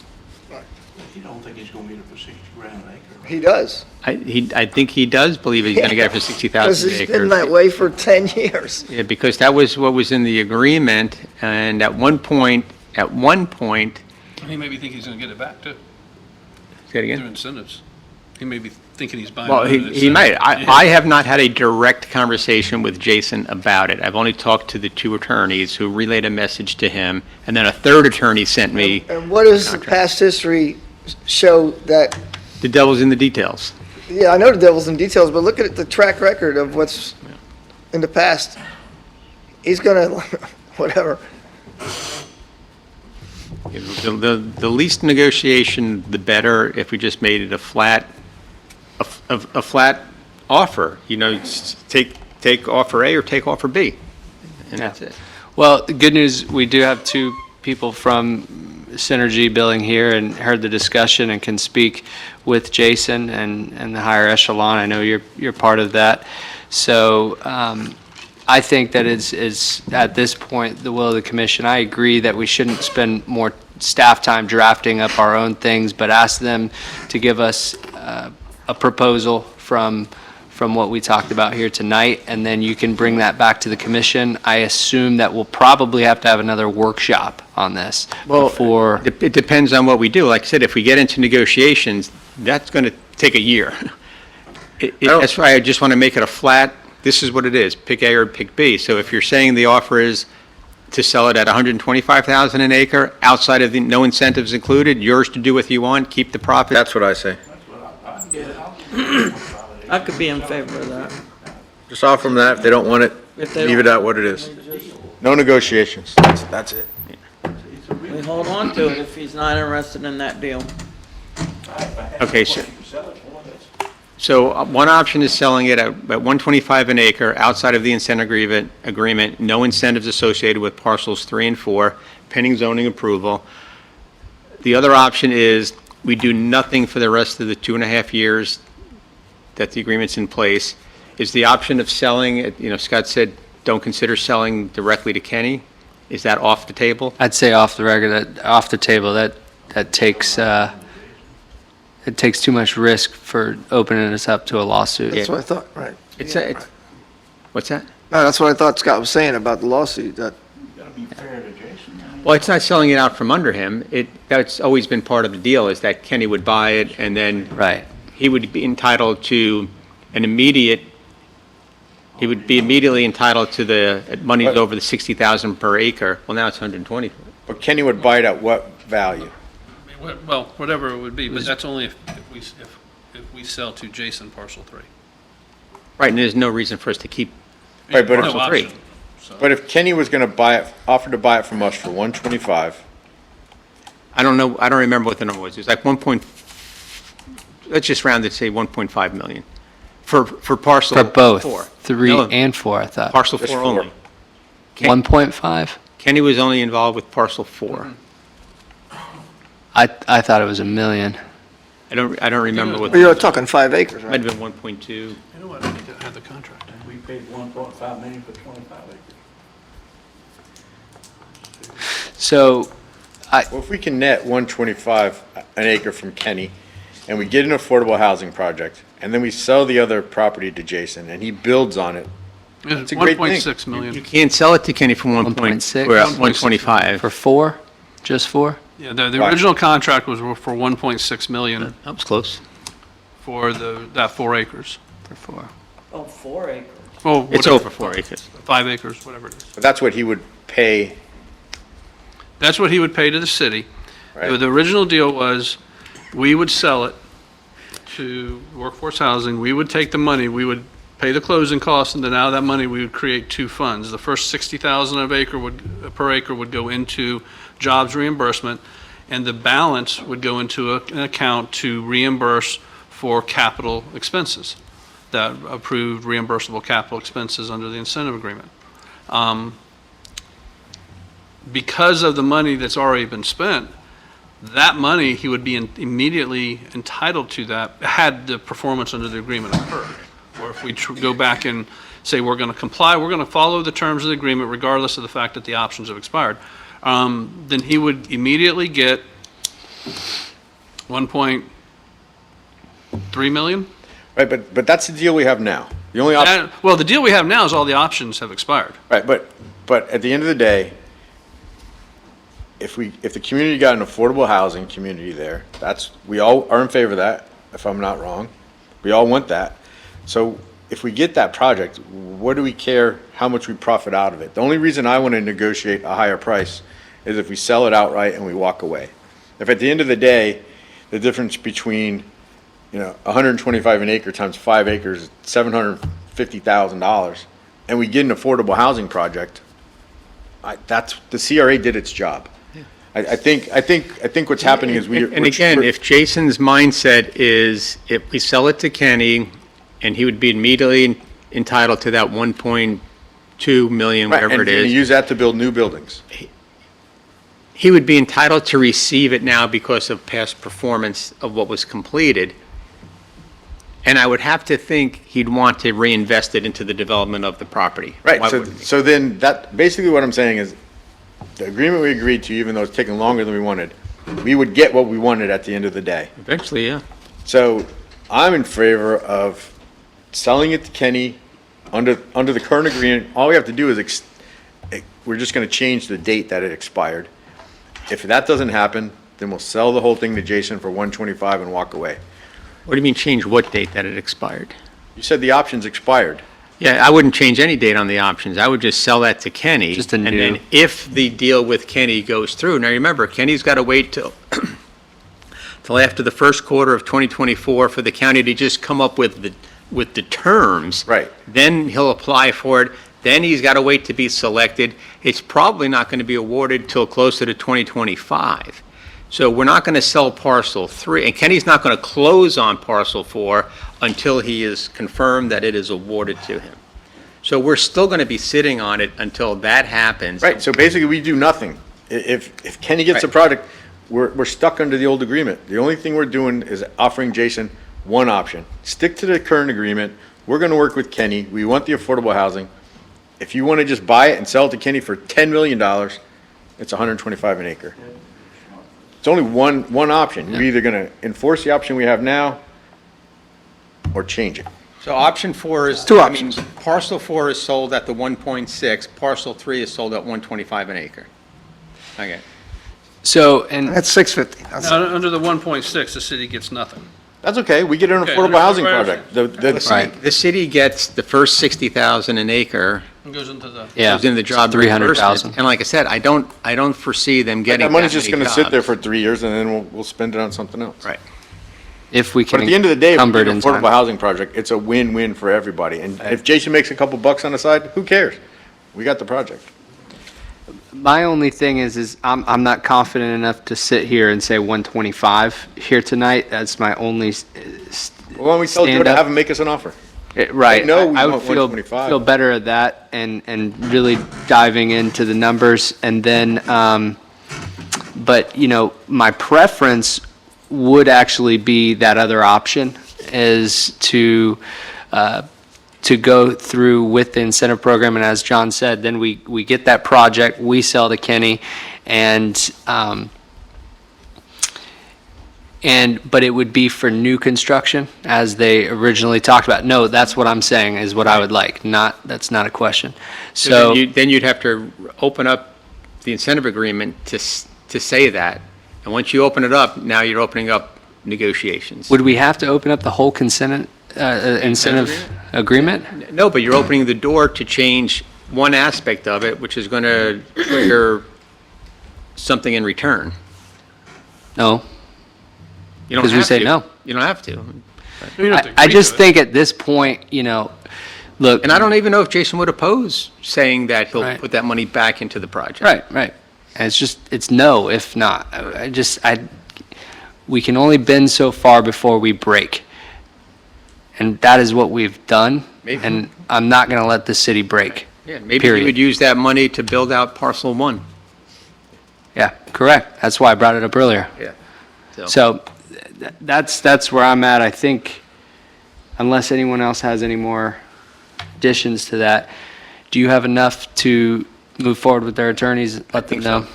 You don't think he's going to get it for $60,000 an acre?
He does.
I think he does believe he's going to get it for 60,000
Because
an
it's been
acre.
that way for 10 years.
Yeah, because that was what was in the agreement, and at one point,
He may be thinking he's going to get it back too,
say it again?
through incentives. He may be thinking he's buying.
Well,
it at
he might.
incentives.
I have not had a direct conversation with Jason about it. I've only talked to the two attorneys who relayed a message to him, and then a third attorney sent me,
And what does the
Contract.
past history show that,
the devil's in the details.
yeah, I know the devil's in details, but look at the track record of what's in the past. He's gonna, whatever.
The least negotiation, the better, if we just made it a flat offer, take offer A or take offer B, and that's it.
Well, the good news, we do have two people from Synergy Billing here and heard the discussion and can speak with Jason and the higher echelon. I know you're part of that. So I think that is at this point, the will of the commission. I agree that we shouldn't spend more staff time drafting up our own things, but ask them to give us a proposal from what we talked about here tonight, and then you can bring that back to the commission. I assume that we'll probably have to have another workshop on this before.
It depends on what we do. Like I said, if we get into negotiations, that's going to take a year. That's why I just want to make it a flat, this is what it is, pick A or pick B. So if you're saying the offer is to sell it at 125,000 an acre, outside of the, no incentives included, yours to do what you want, keep the profit.
That's what I say.
I could be in favor of that.
Just offer them that. If they don't want it,
If they
leave it
don't-
at what it is. No negotiations. That's it.
We hold on to it if he's not interested in that deal.
Okay, so one option is selling it at 125 an acre, outside of the incentive agreement, no incentives associated with parcels 3 and 4, pending zoning approval. The other option is we do nothing for the rest of the 2.5 years that the agreement's in place. Is the option of selling, Scott said, don't consider selling directly to Kenny? Is that off the table?
I'd say off the record, off the table, that takes, it takes too much risk for opening us up to a lawsuit.
That's what I thought, right.
What's that?
No, that's what I thought Scott was saying about the lawsuit, that,
Gotta be fair to Jason.
Well, it's not selling it out from under him. That's always been part of the deal, is that Kenny would buy it, and then
Right.
he would be entitled to he would be immediately entitled to the monies over the 60,000 per acre. Well, now it's 120.
But Kenny would buy it at what value?
Well, whatever it would be, but that's only if we sell to Jason parcel 3.
Right, and there's no reason for us to keep
Right, but if,
No
parcel 3.
option.
but if Kenny was gonna buy it, offer to buy it from us for 125,
I don't know, I don't remember what the number was. It was like let's just round it, say 1.5 million. For parcel 4.
For both, 3
No,
and 4, I thought.
Parcel
Just
4
4.
only.
1.5?
Kenny was only involved with parcel 4.
I thought it was 1 million.
I don't remember what,
well, you're talking 5 acres,
might
right?
have been 1.2.
You know what, I need to have the contract.
We paid 1.5 million for 25 acres.
So,
well, if we can net 125 an acre from Kenny, and we get an affordable housing project, and then we sell the other property to Jason, and he builds on it,
It's
a great thing.
1.6 million.
You can't sell it to Kenny for
1.6?
We're at 125.
for 4? Just 4?
Yeah, the
Right.
original contract was for 1.6 million
That was close.
for that 4 acres.
For 4.
Oh, 4 acres.
Well,
It's
whatever,
over 4 acres.
5 acres, whatever it is.
but that's what he would pay,
That's what he would pay to the city.
right?
The original deal was, we would sell it to Workforce Housing, we would take the money, we would pay the closing costs, and then out of that money, we would create 2 funds. The first 60,000 per acre would go into jobs reimbursement, and the balance would go into an account to reimburse for capital expenses, that approved reimbursable capital expenses under the incentive agreement. Because of the money that's already been spent, that money, he would be immediately entitled to that, had the performance under the agreement occurred. Or if we go back and say, we're going to comply, we're going to follow the terms of the agreement regardless of the fact that the options have expired, then he would immediately get 1.3 million?
Right, but that's the deal we have now. The only option,
Well, the deal we have now is all the options have expired.
right, but at the end of the day, if the community got an affordable housing community there, we all are in favor of that, if I'm not wrong. We all want that. So if we get that project, what do we care how much we profit out of it? The only reason I want to negotiate a higher price is if we sell it outright and we walk away. If at the end of the day, the difference between, 125 an acre times 5 acres, is $750,000, and we get an affordable housing project, the CRA did its job. I think what's happening is
And again, if Jason's mindset is if we sell it to Kenny and he would be immediately entitled to that 1.2 million,
right,
whatever
and
it is,
use that to build new buildings.
he would be entitled to receive it now because of past performance of what was completed. And I would have to think he'd want to reinvest it into the development of the property.
Right,
Why wouldn't he?
so then basically what I'm saying is, the agreement we agreed to, even though it's taking longer than we wanted, we would get what we wanted at the end of the day.
Eventually, yeah.
So I'm in favor of selling it to Kenny under the current agreement. All we have to do is, we're just gonna change the date that it expired. If that doesn't happen, then we'll sell the whole thing to Jason for 125 and walk away.
What do you mean change what date that it expired?
You said the options expired.
Yeah, I wouldn't change any date on the options. I would just sell that to Kenny.
Just a
And
new-
then if the deal with Kenny goes through, now remember, Kenny's got to wait till after the first quarter of 2024 for the county to just come up with the terms.
Right.
Then he'll apply for it. Then he's got to wait to be selected. It's probably not going to be awarded till closer to 2025. So we're not going to sell parcel 3, and Kenny's not going to close on parcel 4 until he is confirmed that it is awarded to him. So we're still going to be sitting on it until that happens.
Right, so basically, we do nothing. If Kenny gets a
Right.
project, we're stuck under the old agreement. The only thing we're doing is offering Jason one option. Stick to the current agreement. We're gonna work with Kenny. We want the affordable housing. If you wanna just buy it and sell it to Kenny for $10 million, it's $125 an acre. It's only one option. You're either gonna enforce the option we have now or change it.
So option 4 is.
Two
I mean,
options.
Parcel 4 is sold at the 1.6, parcel 3 is sold at 125 an acre. Okay.
So, and
That's 650. That's-
Now, under the 1.6, the city gets nothing.
That's okay. We get an
Okay,
affordable housing
right.
project.
Right.
The city gets the first 60,000 an acre,
It goes into the,
yeah,
goes in the job
300,000.
reimbursement. And like I said, I don't foresee them getting
That money's
that
just
many
gonna sit there
jobs.
for 3 years and then we'll spend it on something else.
Right.
If we
But
can
at the end of the day, if we
encumber
get
it
an
in
affordable
time.
housing project, it's a win-win for everybody. And if Jason makes a couple bucks on the side, who cares? We got the project.
My only thing is I'm not confident enough to sit here and say 125 here tonight. That's my only,
Why don't we tell Joe
Stand
to
up.
have him make us an offer?
right.
know we
I would
want
feel
125.
better at that and really diving into the numbers. And then, but, you know, my preference would actually be that other option is to go through with the incentive program, and as John said, then we get that project, we sell to Kenny, but it would be for new construction, as they originally talked about. No, that's what I'm saying, is what I would like, that's not a question. So,
Then you'd have to open up the incentive agreement to say that. And once you open it up, now you're opening up negotiations.
would we have to open up the whole incentive agreement?
No, but you're opening the door to change one aspect of it, which is going to trigger something in return.
No?
You don't
'Cause we
have
say
to.
no.
You don't have to.
you don't have to
I
agree
just
to it.
think at this point, you know, look.
And I don't even know if Jason would oppose saying that he'll
Right.
put that money back into the project.
Right. And it's no, if not. We can only bend so far before we break. And that is what we've done.
Maybe.
And I'm not going to let the city break.
Yeah, maybe
Period.
he would use that money to build out parcel 1.
Yeah, correct. That's why I brought it up earlier.
Yeah.
So that's where I'm at. I think, unless anyone else has any more additions to that, do you have enough to move forward with their attorneys? Let them know?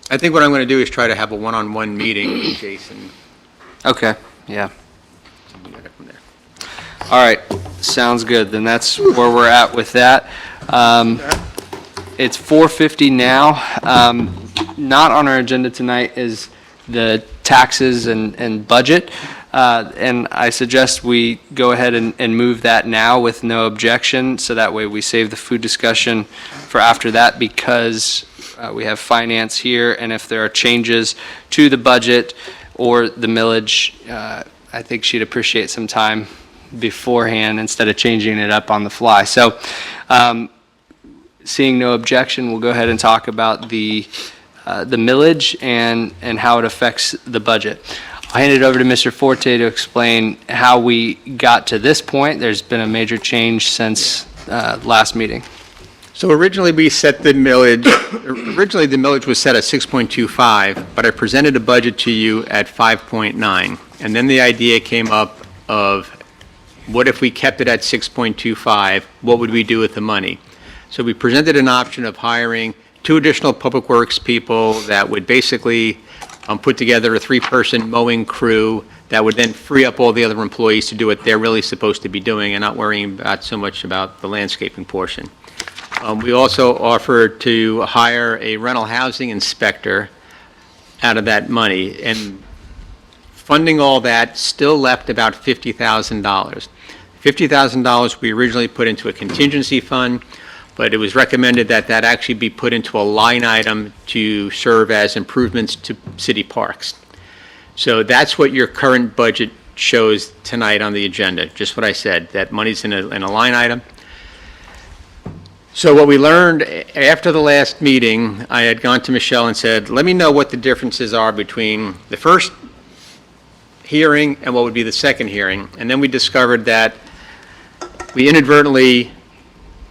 I think what I'm going to do is try to have a one-on-one meeting with Jason.
Okay, yeah.
We got it from there.
All right, sounds good. Then that's where we're at with that. It's 4:50 now. Not on our agenda tonight is the taxes and budget. And I suggest we go ahead and move that now with no objection, so that way we save the food discussion for after that, because we have finance here, and if there are changes to the budget or the millage, I think she'd appreciate some time beforehand instead of changing it up on the fly. So, seeing no objection, we'll go ahead and talk about the millage and how it affects the budget. I'll hand it over to Mr. Forte to explain how we got to this point. There's been a major change since last meeting.
So originally, we set the millage, originally the millage was set at 6.25, but I presented a budget to you at 5.9. And then the idea came up of, what if we kept it at 6.25? What would we do with the money? So we presented an option of hiring 2 additional Public Works people that would basically put together a 3-person mowing crew that would then free up all the other employees to do what they're really supposed to be doing and not worrying about so much about the landscaping portion. We also offered to hire a rental housing inspector out of that money, and funding all that still left about $50,000. $50,000 we originally put into a contingency fund, but it was recommended that that actually be put into a line item to serve as improvements to city parks. So that's what your current budget shows tonight on the agenda, just what I said, that money's in a line item. So what we learned after the last meeting, I had gone to Michelle and said, let me know what the differences are between the first hearing and what would be the second hearing. And then we discovered that we inadvertently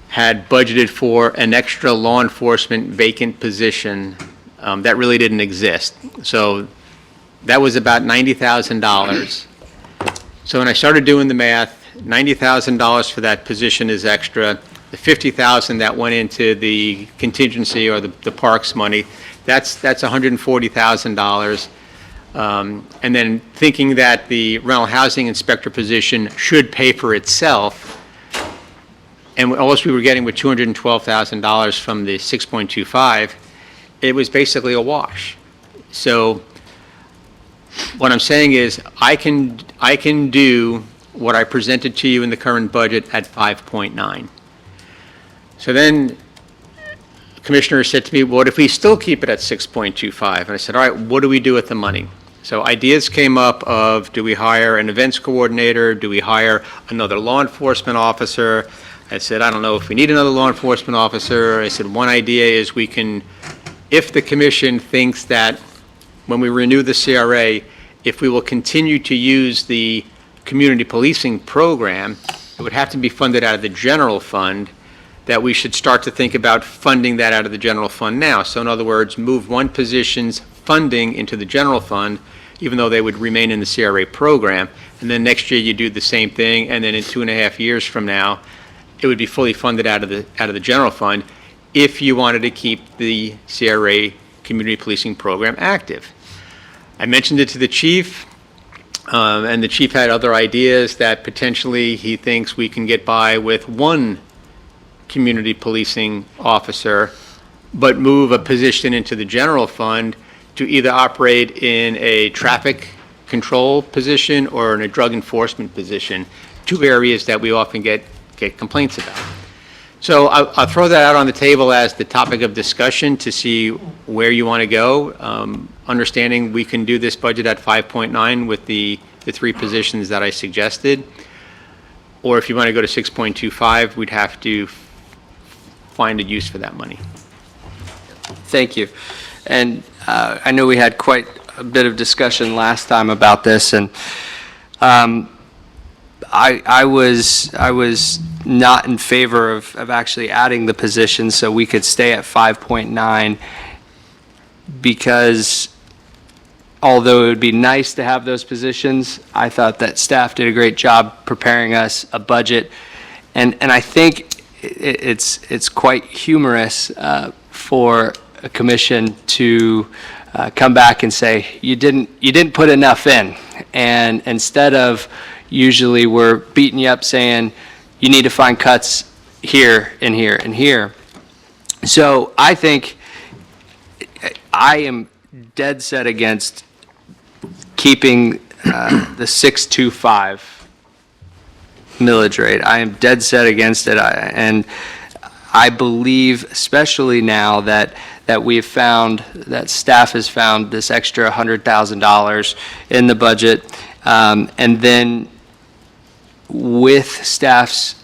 had budgeted for an extra law enforcement vacant position that really didn't exist. So that was about $90,000. So when I started doing the math, $90,000 for that position is extra. The $50,000 that went into the contingency or the parks money, that's $140,000. And then thinking that the rental housing inspector position should pay for itself, and all we were getting with $212,000 from the 6.25, it was basically a wash. So what I'm saying is I can do what I presented to you in the current budget at 5.9. So then the commissioner said to me, what if we still keep it at 6.25? And I said, all right, what do we do with the money? So ideas came up of, do we hire an events coordinator? Do we hire another law enforcement officer? I said, I don't know if we need another law enforcement officer. I said, one idea is we can, if the commission thinks that when we renew the CRA, if we will continue to use the community policing program, it would have to be funded out of the general fund, that we should start to think about funding that out of the general fund now. So in other words, move one position's funding into the general fund, even though they would remain in the CRA program, and then next year you do the same thing, and then in 2.5 years from now, it would be fully funded out of the general fund if you wanted to keep the CRA community policing program active. I mentioned it to the chief, and the chief had other ideas that potentially he thinks we can get by with one community policing officer, but move a position into the general fund to either operate in a traffic control position or in a drug enforcement position, two areas that we often get complaints about. So I'll throw that out on the table as the topic of discussion to see where you want to go. Understanding we can do this budget at 5.9 with the three positions that I suggested. Or if you want to go to 6.25, we'd have to find a use for that money.
Thank you. And I know we had quite a bit of discussion last time about this, and I was not in favor of actually adding the position so we could stay at 5.9, because although it would be nice to have those positions, I thought that staff did a great job preparing us a budget, and I think it's quite humorous for a commission to come back and say, you didn't put enough in, and instead of usually we're beating you up saying you need to find cuts here and here and here. So I think I am dead set against keeping the 6.25 millage rate. I am dead set against it, and I believe, especially now that we have found, that staff has found this extra $100,000 in the budget, and then with staff's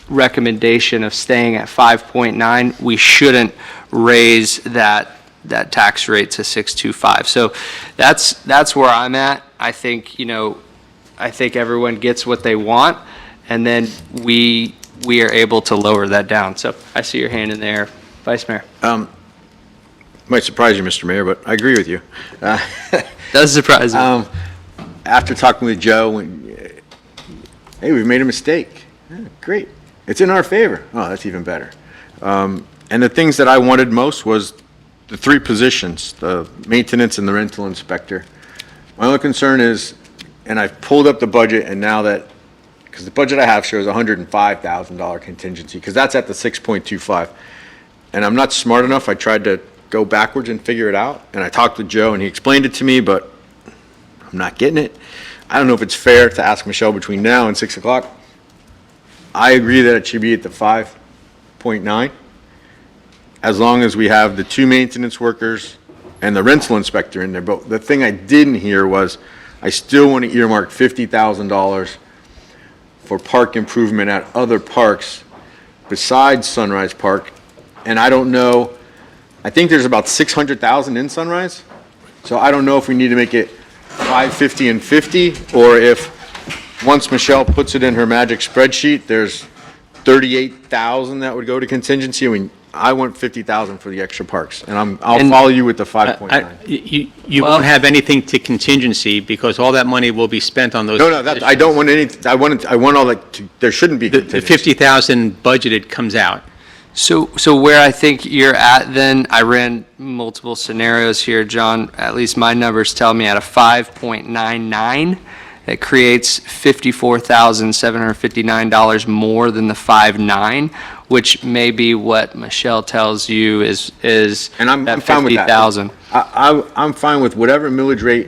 recommendation of staying at 5.9, we shouldn't raise that tax rate to 6.25. So that's where I'm at. I think, I think everyone gets what they want, and then we are able to lower that down. So I see your hand in there, Vice Mayor.
Might surprise you, Mr. Mayor, but I agree with you.
Does surprise me.
After talking with Joe, hey, we've made a mistake. Yeah, great. It's in our favor. Oh, that's even better. And the things that I wanted most was the three positions, the maintenance and the rental inspector. My only concern is, and I've pulled up the budget, and now that, because the budget I have shows $105,000 contingency, because that's at the 6.25. And I'm not smart enough. I tried to go backwards and figure it out, and I talked with Joe, and he explained it to me, but I'm not getting it. I don't know if it's fair to ask Michelle between now and 6 o'clock I agree that it should be at the 5.9, as long as we have the 2 maintenance workers and the rental inspector in there. But the thing I didn't hear was, I still want to earmark $50,000 for park improvement at other parks besides Sunrise Park. And I don't know, I think there's about 600,000 in Sunrise. So I don't know if we need to make it 550 and 50, or if, once Michelle puts it in her magic spreadsheet, there's 38,000 that would go to contingency. I mean, I want 50,000 for the extra parks, and I'll follow you with the 5.9.
You won't have anything to contingency because all that money will be spent on those.
No, I don't want any, I want all that, there shouldn't be
The
contingency.
50,000 budgeted comes out.
So where I think you're at then, I ran multiple scenarios here, John. At least my numbers tell me at a 5.99, it creates $54,759 more than the 5.9, which may be what Michelle tells you is
And I'm
that
fine with that.
50,000.
I'm fine with whatever millage rate,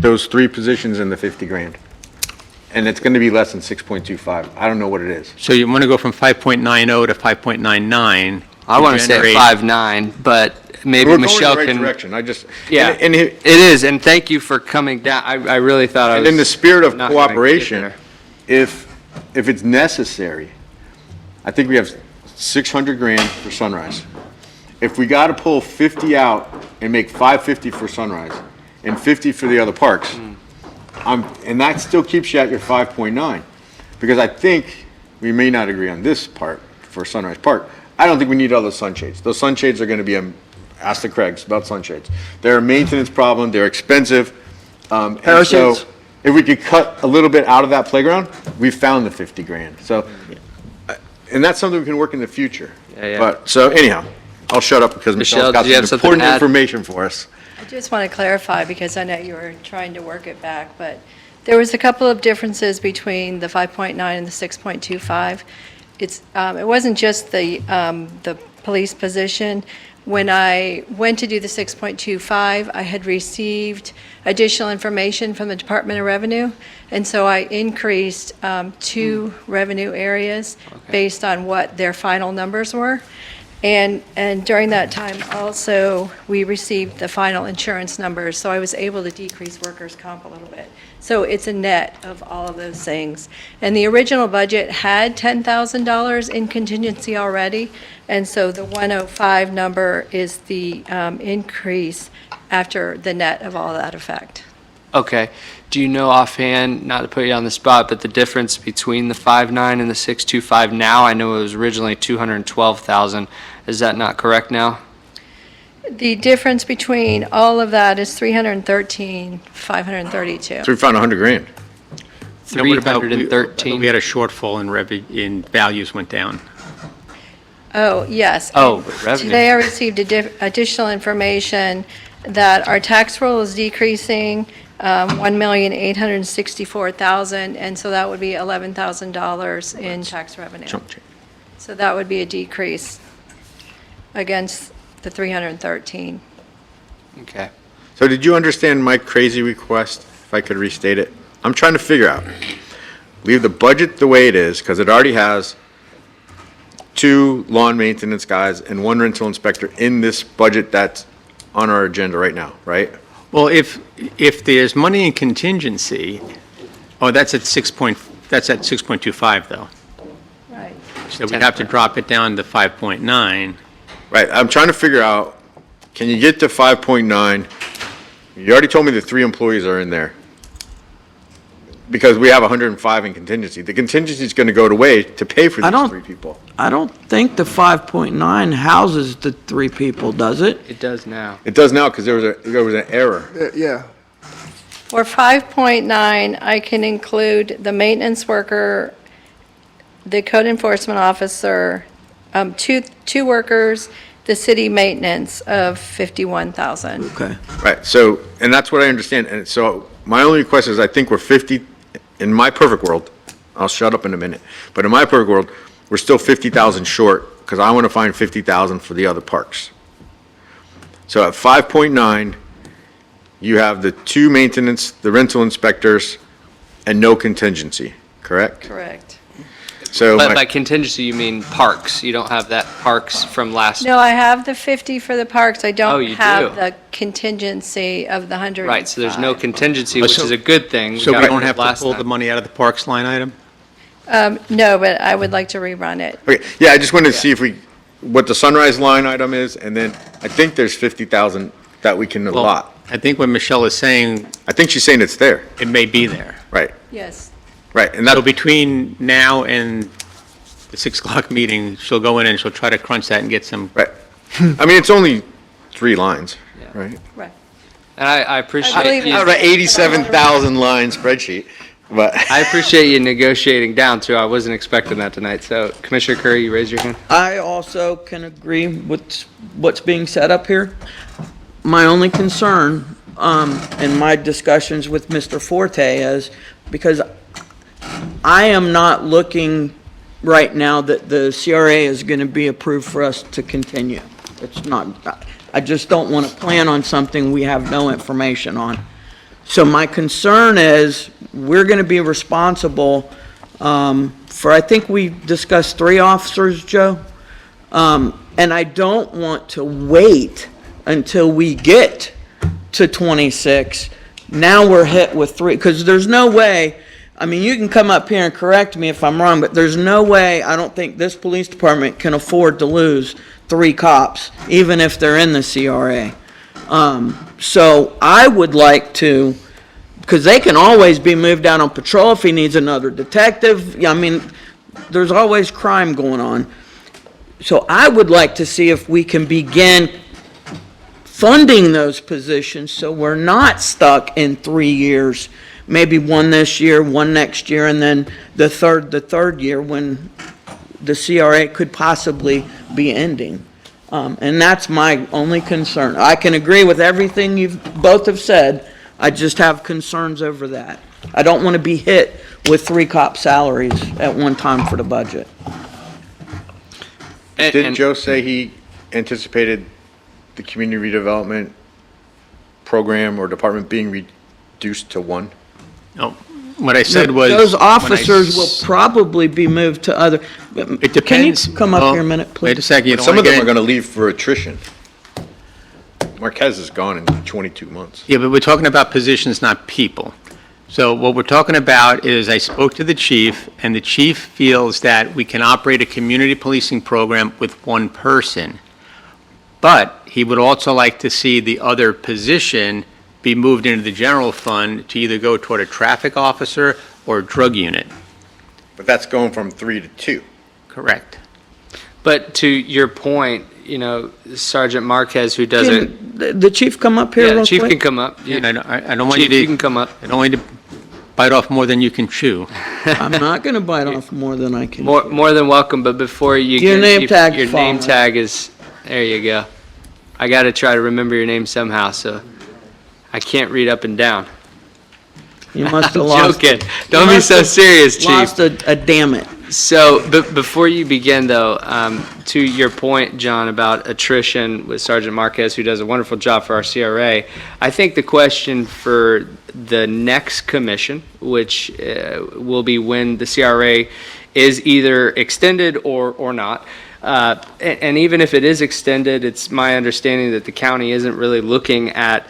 those 3 positions in the 50 grand. And it's going to be less than 6.25. I don't know what it is.
So you want to go from 5.90 to 5.99.
I want to say
generate-
5.9, but maybe
We're going in
Michelle
the right
can.
direction. I just,
Yeah,
and
it is, and thank you for coming down. I really thought I was.
in the spirit of
not gonna get
cooperation,
there.
if it's necessary, I think we have 600 grand for Sunrise. If we got to pull 50 out and make 550 for Sunrise and 50 for the other parks, and that still keeps you at your 5.9, because I think we may not agree on this part for Sunrise Park. I don't think we need all those sunshades. Those sunshades are going to be ask the Craigs about sunshades. They're a maintenance problem, they're expensive. And so
Parachutes.
if we could cut a little bit out of that playground, we found the 50 grand. So, and that's something we can work in the future.
Yeah.
But, so anyhow, I'll shut up because
Michelle,
Michelle's got
do you have
some
something to
important
add?
information for us.
I just want to clarify, because I know you were trying to work it back, but there was a couple of differences between the 5.9 and the 6.25. It wasn't just the police position. When I went to do the 6.25, I had received additional information from the Department of Revenue, and so I increased 2 revenue areas based on what their final numbers were. And during that time also, we received the final insurance numbers, so I was able to decrease workers' comp a little bit. So it's a net of all of those things. And the original budget had $10,000 in contingency already, and so the 105 number is the increase after the net of all that effect.
Okay. Do you know offhand, not to put you on the spot, but the difference between the 5.9 and the 6.25 now? I know it was originally 212,000. Is that not correct now?
The difference between all of that is 313,532.
So we found 100 grand.
Now, what about-
313.
We had a shortfall in values went down.
Oh, yes.
Oh, but revenue.
Today I received additional information that our tax roll is decreasing, 1,864,000, and so that would be $11,000 in tax revenue.
Chump change.
So that would be a decrease against the 313.
Okay.
So did you understand my crazy request, if I could restate it? I'm trying to figure out, leave the budget the way it is, because it already has 2 lawn maintenance guys and 1 rental inspector in this budget that's on our agenda right now, right?
Well, if there's money in contingency, that's at 6.25 though.
Right.
So we'd have to drop it down to 5.9.
Right, I'm trying to figure out, can you get to 5.9? You already told me the 3 employees are in there. Because we have 105 in contingency. The contingency is going to go away to pay for
I
these
don't-
3 people.
I don't think the 5.9 houses the 3 people, does it?
It does now.
It does now because there was an error.
Yeah,
For 5.9, I can include the maintenance worker, the code enforcement officer, 2 workers, the city maintenance of 51,000.
Okay.
Right, so, and that's what I understand. And so my only request is, I think we're 50, in my perfect world, I'll shut up in a minute, but in my perfect world, we're still 50,000 short because I want to find 50,000 for the other parks. So at 5.9, you have the 2 maintenance, the rental inspectors, and no contingency, correct?
Correct.
So
But
my-
by contingency, you mean parks. You don't have that parks from last.
No, I have the 50 for the parks. I
Oh,
don't
you
have
do?
the contingency of the 100.
Right, so there's no contingency, which is a good thing.
So we
got
don't
it
have to
last
pull the
time.
money out of the parks line item?
No, but I would like to rerun it.
Okay, yeah, I just wanted to see if what the Sunrise line item is, and then I think there's 50,000 that we can
Well,
allot.
I think what Michelle is saying,
I think she's saying it's there,
it may be there.
right,
Yes.
right, and
So
that,
between now and the 6 o'clock meeting, she'll go in and she'll try to crunch that and get some,
right. I mean, it's only 3 lines, right?
Right.
And I
I
appreciate
believe
you.
it's-
Out of an 87,000 line spreadsheet, but.
I appreciate you negotiating down too. I wasn't expecting that tonight. So Commissioner Curry, you raise your hand.
I also can agree with what's being said up here. My only concern, in my discussions with Mr. Forte is, because I am not looking right now that the CRA is going to be approved for us to continue. It's not, I just don't want to plan on something we have no information on. So my concern is, we're going to be responsible for, I think we discussed 3 officers, Joe? And I don't want to wait until we get to 26. Now we're hit with 3, because there's no way, I mean, you can come up here and correct me if I'm wrong, but there's no way, I don't think this police department can afford to lose 3 cops, even if they're in the CRA. So I would like to, because they can always be moved out on patrol if he needs another detective. I mean, there's always crime going on. So I would like to see if we can begin funding those positions so we're not stuck in 3 years, maybe 1 this year, 1 next year, and then the third year when the CRA could possibly be ending. And that's my only concern. I can agree with everything you've both have said. I just have concerns over that. I don't want to be hit with 3 cop salaries at one time for the budget.
Didn't Joe say he anticipated the community redevelopment program or department being reduced to 1?
no, what I said was.
Those
when I
officers will
s-
probably be moved to other.
It depends.
Can you come up
well,
here a minute, please?
Wait a second. you
But
don't
some
wanna
of them
get
are
in-
gonna leave for attrition. Marquez is gone in 22 months.
Yeah, but we're talking about positions, not people. So what we're talking about is, I spoke to the chief, and the chief feels that we can operate a community policing program with 1 person. But he would also like to see the other position be moved into the general fund to either go toward a traffic officer or a drug unit.
But that's going from 3 to 2.
Correct.
But to your point, Sergeant Marquez, who doesn't.
Can the chief come up here
Yeah,
real
the chief
quick?
can come up.
And I don't want you
Chief, you can
to,
come up.
I don't want you to bite off more than you can chew.
I'm not going to bite off more than I can.
More than welcome, but before you
Your
get.
name tag
Your
falling.
name tag is, there you go. I got to try to remember your name somehow, so I can't read up and down.
You must
I'm
have lost.
joking. Don't be so serious, Chief.
Lost a damn it.
So, but before you begin, though, to your point, John, about attrition with Sergeant Marquez, who does a wonderful job for our CRA, I think the question for the next commission, which will be when the CRA is either extended or not, and even if it is extended, it's my understanding that the county isn't really looking at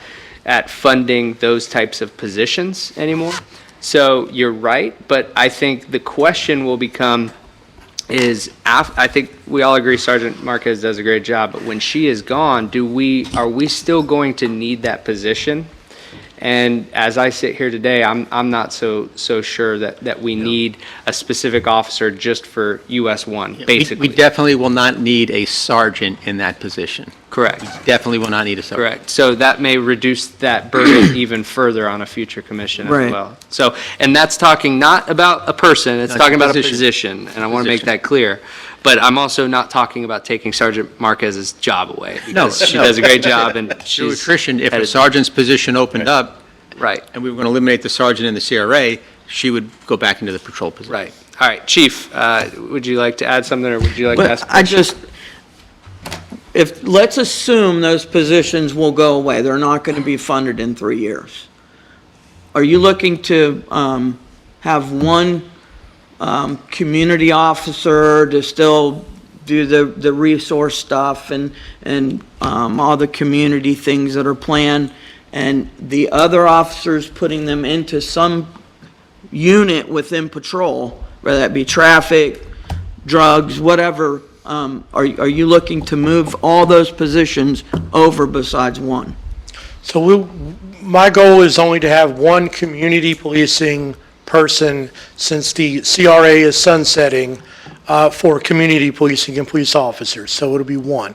funding those types of positions anymore. So you're right, but I think the question will become I think we all agree Sergeant Marquez does a great job, but when she is gone, are we still going to need that position? And as I sit here today, I'm not so sure that we need a specific officer just for US 1, basically.
We definitely will not need a sergeant in that position.
Correct.
Definitely will not need a sergeant.
Correct. So that may reduce that burden even further on a future commission as
Right.
well. So, and that's talking not about a person, it's
No,
talking about a
position.
position, and I want to make
Position.
that clear. But I'm also not talking about taking Sergeant Marquez's job away,
No,
because she
no.
does a great job, and
Through
she's.
attrition, if a
headed-
sergeant's position opened up
Right,
and we were going to eliminate the sergeant in the CRA, she would go back into the patrol position.
right. All right, Chief, would you like to add something, or would you like to
But
ask? a
I
question?
let's assume those positions will go away. They're not going to be funded in 3 years. Are you looking to have one community officer to still do the resource stuff and all the community things that are planned, and the other officers putting them into some unit within patrol, whether that be traffic, drugs, whatever. Are you looking to move all those positions over besides one?
So my goal is only to have one community policing person since the CRA is sunsetting for community policing and police officers, so it'll be one.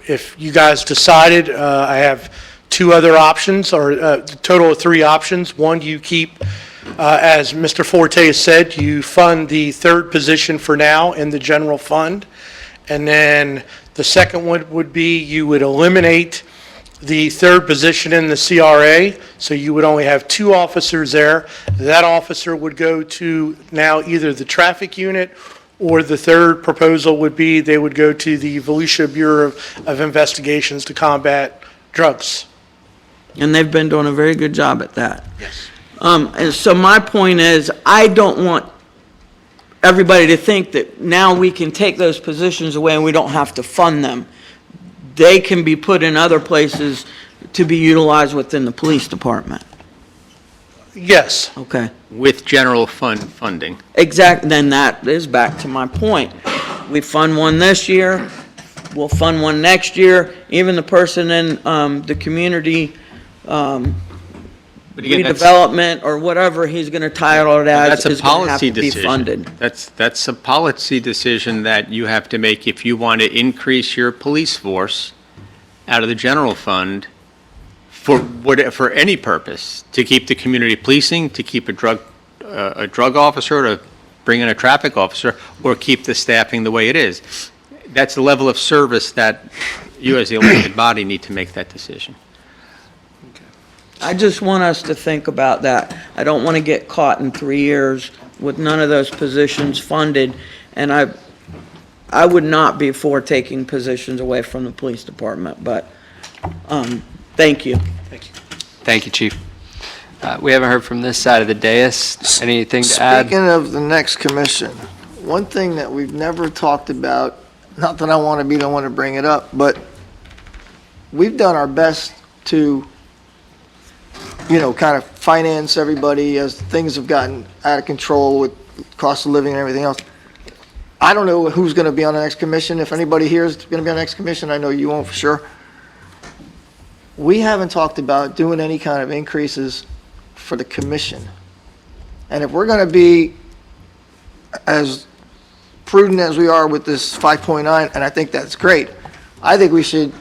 If you guys decided, I have two other options, or a total of three options. One, you keep, as Mr. Forte said, you fund the third position for now in the general fund. And then the second one would be you would eliminate the third position in the CRA, so you would only have two officers there. That officer would go to now either the traffic unit, or the third proposal would be they would go to the Volusia Bureau of Investigations to combat drugs.
And they've been doing a very good job at that. Yes. And so my point is, I don't want everybody to think that now we can take those positions away and we don't have to fund them. They can be put in other places to be utilized within the police department.
Yes.
Okay.
With general fund funding.
Exactly, then that is back to my point. We fund one this year, we'll fund one next year, even the person in the community
But again,
redevelopment or whatever he's gonna title it as
that's a
is gonna have
policy
to be
decision.
funded.
That's a policy decision that you have to make if you want to increase your police force out of the general fund for any purpose, to keep the community policing, to keep a drug officer, to bring in a traffic officer, or keep the staffing the way it is. That's the level of service that you as the elected body need to make that decision.
I just want us to think about that. I don't want to get caught in 3 years with none of those positions funded, and I would not be for taking positions away from the police department, but, thank you.
Thank you, Chief. We haven't heard from this side of the dais. Anything to add?
Speaking of the next commission, one thing that we've never talked about, not that I want to be the one to bring it up, but we've done our best to, kind of finance everybody as things have gotten out of control with cost of living and everything else. I don't know who's going to be on the next commission. If anybody here is going to be on the next commission, I know you won't for sure. We haven't talked about doing any kind of increases for the commission. And if we're going to be as prudent as we are with this 5.9, and I think that's great, I think we should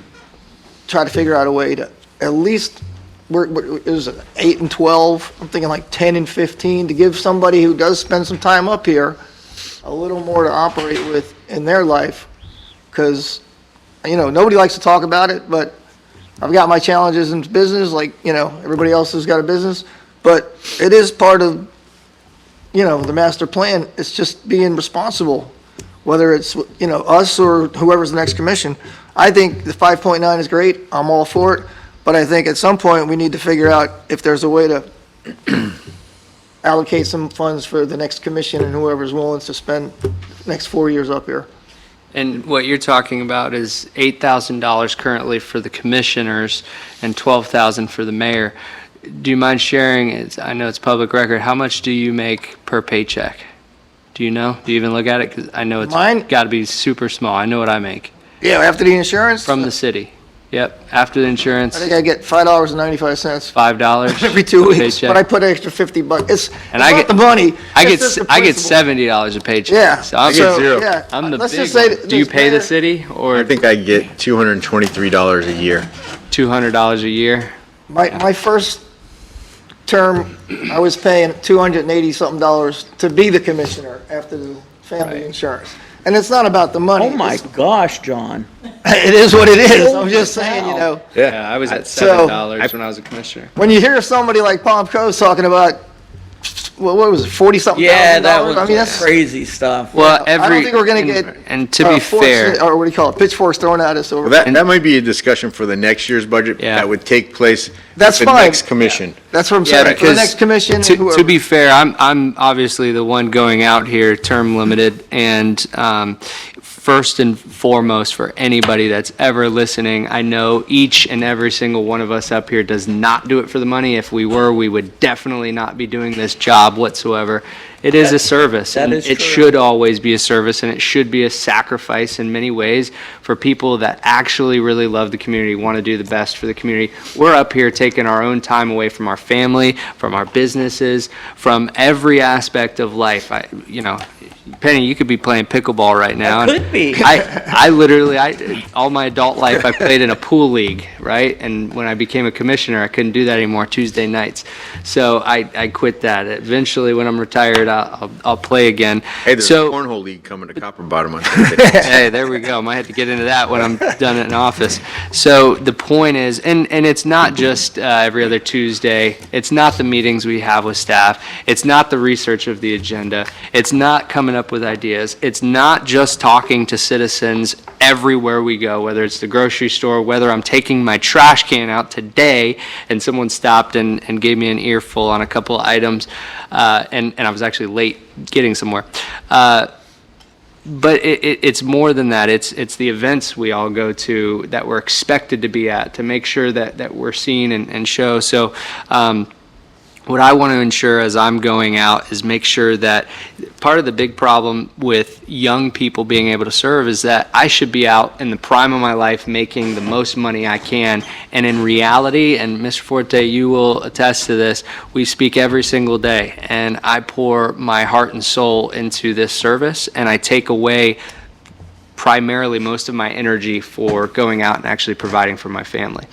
try to figure out a way to at least, it was 8 and 12, I'm thinking like 10 and 15, to give somebody who does spend some time up here a little more to operate with in their life. Because, nobody likes to talk about it, but I've got my challenges in business, like, everybody else has got a business. But it is part of, the master plan. It's just being responsible, whether it's, us or whoever's the next commission. I think the 5.9 is great. I'm all for it. But I think at some point, we need to figure out if there's a way to allocate some funds for the next commission and whoever's willing to spend the next 4 years up here.
And what you're talking about is $8,000 currently for the commissioners and $12,000 for the mayor. Do you mind sharing, I know it's public record, how much do you make per paycheck? Do you know? Do you even look at it? Because I know it's
Mine?
got to be super small. I know what I make
Yeah, after the insurance,
from the city. Yep, after the insurance,
I think I get $5.95
$5
every 2
a
weeks, but I
paycheck.
put an extra $50. It's
And
not
I get-
the money.
I
it's just the
get
principle.
$70 a paycheck.
Yeah.
So I'm,
get zero.
Yeah.
I'm the
Let's
big
just say
one. Do you
this
pay the
mayor-
city or
I think I get $223 a year.
$200 a year?
My first term, I was paying $280-something to be the commissioner after the family
Right.
insurance. And it's not about the money.
Oh my gosh, John.
It is what it is. I'm just saying,
Yeah, I was at
So-
$7 when I was a commissioner.
when you hear somebody like Palm Coast talking about well, what was it, 40-something
Yeah,
thousand
that
dollars? I mean,
was
that's.
crazy stuff.
Well,
I don't think we're gonna
and-
get.
And to be
forks-
fair,
Or what do you call it, pitchforks thrown at us over.
Well, that might be a discussion for the next year's budget.
Yeah.
That would take place.
That's
at the
fine.
next commission.
That's what I'm
yeah,
saying, for the
because
next commission and
to
whoever.
be fair, I'm obviously the one going out here, term limited, and first and foremost, for anybody that's ever listening, I know each and every single one of us up here does not do it for the money. If we were, we would definitely not be doing this job whatsoever. It is a service.
That
and
is
it
true.
should always be a service, and it should be a sacrifice in many ways for people that actually really love the community, want to do the best for the community. We're up here taking our own time away from our family, from our businesses, from every aspect of life. Penny, you could be playing pickleball right now.
I could be.
I literally, all my adult life, I played in a pool league, right? And when I became a commissioner, I couldn't do that anymore Tuesday nights. So I quit that. Eventually, when I'm retired, I'll play again.
Hey, there's a
So-
cornhole league coming to Copper Bottom on Tuesday.
Hey, there we go. Might have to get into that when I'm done in office. So the point is, and it's not just every other Tuesday. It's not the meetings we have with staff. It's not the research of the agenda. It's not coming up with ideas. It's not just talking to citizens everywhere we go, whether it's the grocery store, whether I'm taking my trash can out today and someone stopped and gave me an earful on a couple of items, and I was actually late getting somewhere. But it's more than that. It's the events we all go to that we're expected to be at to make sure that we're seen and show. So what I want to ensure as I'm going out is make sure that part of the big problem with young people being able to serve is that I should be out in the prime of my life making the most money I can. And in reality, and Mr. Forte, you will attest to this, we speak every single day. And I pour my heart and soul into this service, and I take away primarily most of my energy for going out and actually providing for my family.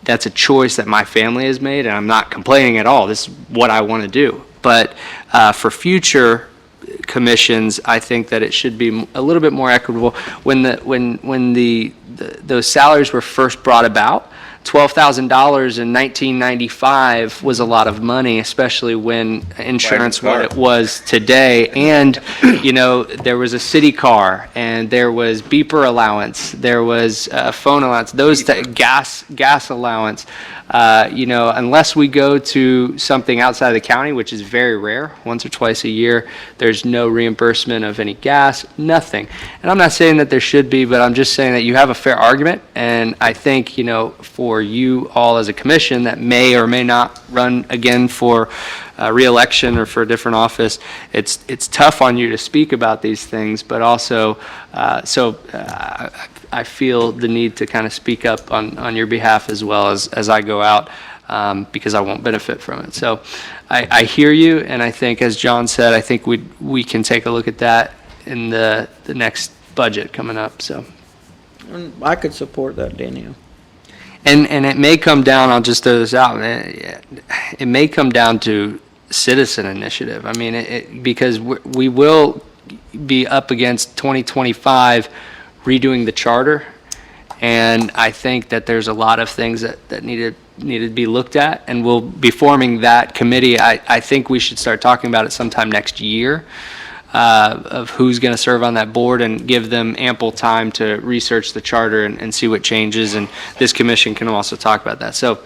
That's a choice that my family has made, and I'm not complaining at all. This is what I want to do. But for future commissions, I think that it should be a little bit more equitable. When those salaries were first brought about, $12,000 in 1995 was a lot of money, especially when insurance what it was today. And, there was a city car, and there was beeper allowance, there was phone allowance, gas allowance. Unless we go to something outside of the county, which is very rare, once or twice a year, there's no reimbursement of any gas, nothing. And I'm not saying that there should be, but I'm just saying that you have a fair argument. And I think, for you all as a commission that may or may not run again for re-election or for a different office, it's tough on you to speak about these things, but also, I feel the need to kind of speak up on your behalf as well as I go out, because I won't benefit from it. So I hear you, and I think, as John said, I think we can take a look at that in the next budget coming up, so.
I could support that, Daniel.
And it may come down, I'll just throw this out, it may come down to citizen initiative. I mean, because we will be up against 2025 redoing the charter, and I think that there's a lot of things that need to be looked at, and we'll be forming that committee. I think we should start talking about it sometime next year, of who's going to serve on that board, and give them ample time to research the charter and see what changes, and this commission can also talk about that. So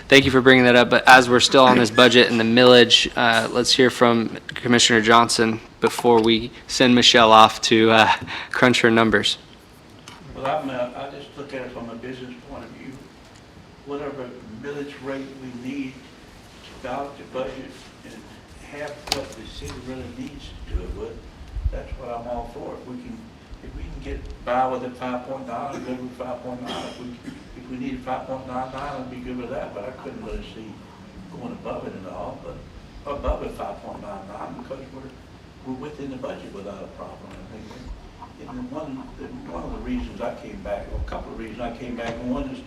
thank you for bringing that up, but as we're still on this budget and the millage, let's hear from Commissioner Johnson before we send Michelle off to crunch her numbers.
Well, I just look at it from a business point of view. Whatever millage rate we need to balance the budget and have what the city really needs to do it with, that's what I'm all for. If we can get by with it 5.9, I'm good with 5.9. If we need 5.99, I'd be good with that, but I couldn't really see going above it at all, but above it 5.99, because we're within the budget without a problem. I think. And one of the reasons I came back, well, a couple of reasons I came back, one is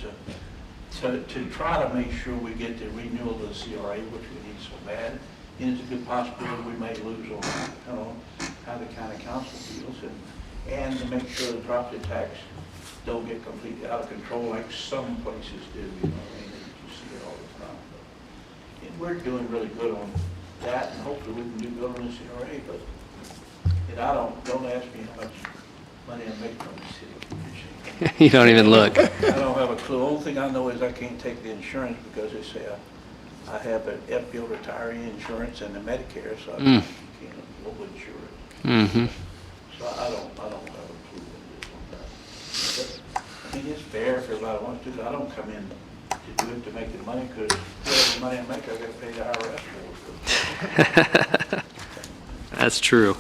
to try to make sure we get the renewal of the CRA, which we need so bad. And it's a good possibility we may lose on, how the county council feels, and to make sure the property tax don't get completely out of control like some places do, I mean, you see it all the time. And we're doing really good on that, and hopefully we can do building the CRA, but, and I don't ask me how much money I make from the city.
You don't even look.
I don't have a clue. The only thing I know is I can't take the insurance because they say I have an FBO retiree insurance and the Medicare, so I can't overinsure it.
Mm-hmm.
So I don't have a clue what it is on that. But I think it's fair if everybody wants to do it. I don't come in to do it to make the money, because whatever money I make, I gotta pay the IRS for.
That's true.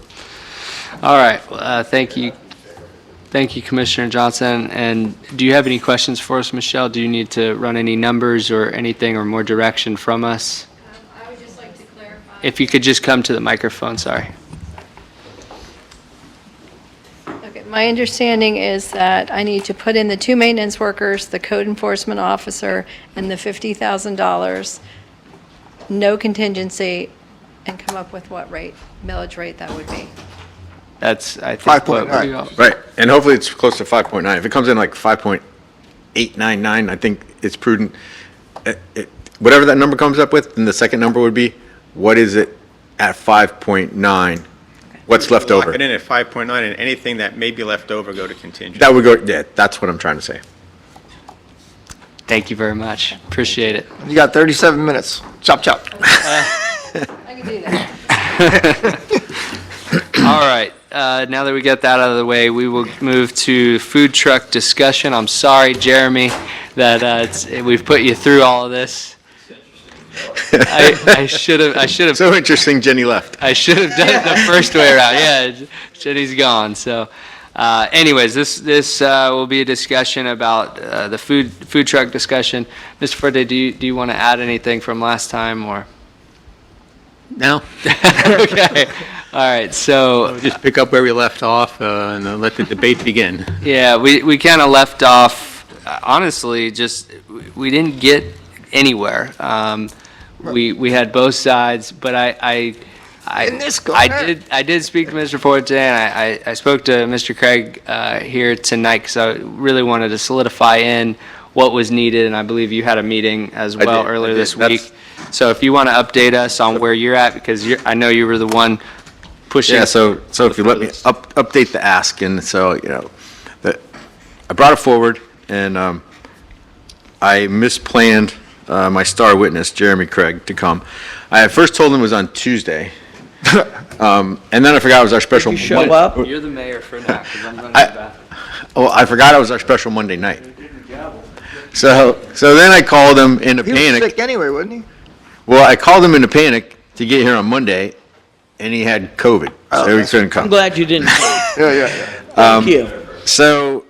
All right, thank you. Thank you, Commissioner Johnson. And do you have any questions for us, Michelle? Do you need to run any numbers or anything or more direction from us?
I would just like to clarify.
If you could just come to the microphone, sorry.
Okay, my understanding is that I need to put in the 2 maintenance workers, the code enforcement officer, and the $50,000, no contingency, and come up with what rate, millage rate that would be.
That's, I think, what
5.9.
we all...
Right, and hopefully it's close to 5.9. If it comes in like 5.899, I think it's prudent. Whatever that number comes up with, then the second number would be, what is it at 5.9? What's left over?
Lock it in at 5.9, and anything that may be left over go to contingent.
That would go, yeah, that's what I'm trying to say.
Thank you very much. Appreciate it.
You got 37 minutes. Chop, chop.
I can do that.
All right, now that we got that out of the way, we will move to food truck discussion. I'm sorry, Jeremy, that we've put you through all of this. I should have
So interesting, Jenny left.
I should have done it the first way around. Yeah, Jenny's gone. So, anyways, this will be a discussion about the food truck discussion. Mr. Forte, do you want to add anything from last time or?
No?
Okay. All right. So
Just pick up where we left off and let the debate begin.
yeah, we kind of left off. Honestly, just we didn't get anywhere. We had both sides, but I
In this corner.
I did speak to Mr. Forte, and I spoke to Mr. Craig here tonight because I really wanted to solidify in what was needed, and I believe you had a meeting as
I
well
did, I
earlier
did.
this
That's-
week. So if you want to update us on where you're at, because I know you were the one pushing.
Yeah, so if you let me update the ask, and so, I brought it forward, and I misplanned my star witness, Jeremy Craig, to come. I at first told him it was on Tuesday, and then I forgot it was our special.
You show up?
You're the mayor for now, because I'm going to
I-
the bathroom.
Oh, I forgot it was our special Monday night. So then I called him in a
He was
panic.
sick anyway, wasn't he?
Well, I called him in a panic to get here on Monday, and he had COVID, so he couldn't
I'm
come.
glad you didn't.
Yeah.
Thank you.
So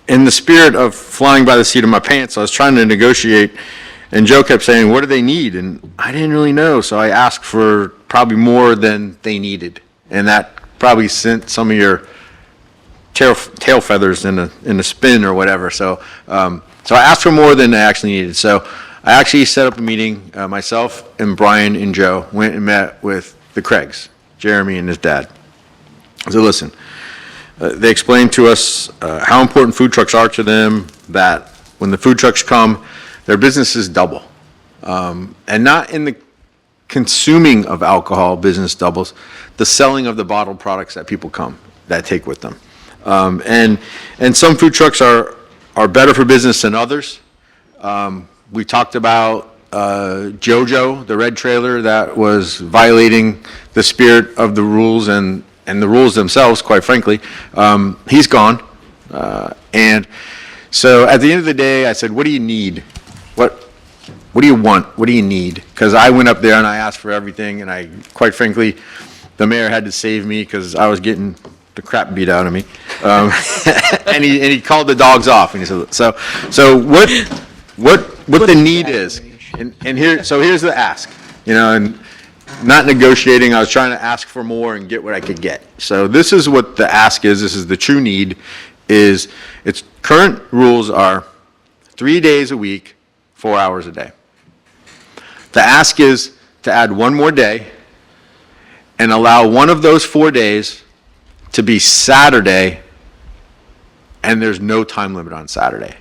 in the spirit of flying by the seat of my pants, I was trying to negotiate, and Joe kept saying, what do they need? And I didn't really know, so I asked for probably more than they needed. And that probably sent some of your tail feathers in a spin or whatever. So I asked for more than they actually needed. So I actually set up a meeting, myself and Brian and Joe went and met with the Craigs, Jeremy and his dad. So listen, they explained to us how important food trucks are to them, that when the food trucks come, their businesses double. And not in the consuming of alcohol business doubles, the selling of the bottled products that people take with them. And some food trucks are better for business than others. We talked about JoJo, the red trailer that was violating the spirit of the rules and the rules themselves, quite frankly. He's gone. And so at the end of the day, I said, what do you need? What do you want? What do you need? Because I went up there and I asked for everything, and quite frankly, the mayor had to save me because I was getting the crap beat out of me. And he called the dogs off, and he said, so what the need is, and here's the ask, and not negotiating, I was trying to ask for more and get what I could get. So this is what the ask is, this is the true need, its current rules are 3 days a week, 4 hours a day. The ask is to add one more day and allow one of those 4 days to be Saturday, and there's no time limit on Saturday.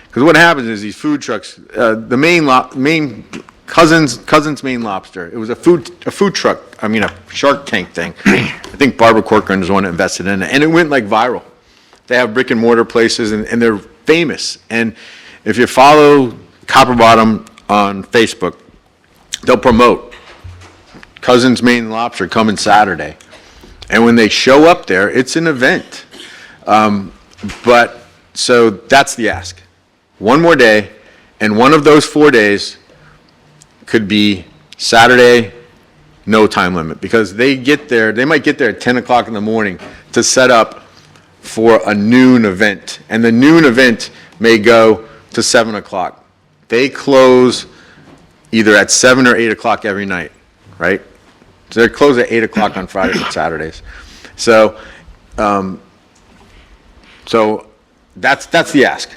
Because what happens is these food trucks, the main Cousins Maine Lobster. It was a food truck, a Shark Tank thing. I think Barbara Corcoran is the one that invested in it, and it went like viral. They have brick and mortar places, and they're famous. And if you follow Copper Bottom on Facebook, they'll promote Cousins Maine Lobster coming Saturday. And when they show up there, it's an event. So that's the ask. One more day, and one of those 4 days could be Saturday, no time limit, because they might get there at 10 o'clock in the morning to set up for a noon event, and the noon event may go to 7 o'clock. They close either at 7 or 8 o'clock every night, right? So they close at 8 o'clock on Fridays and Saturdays. So, that's the ask,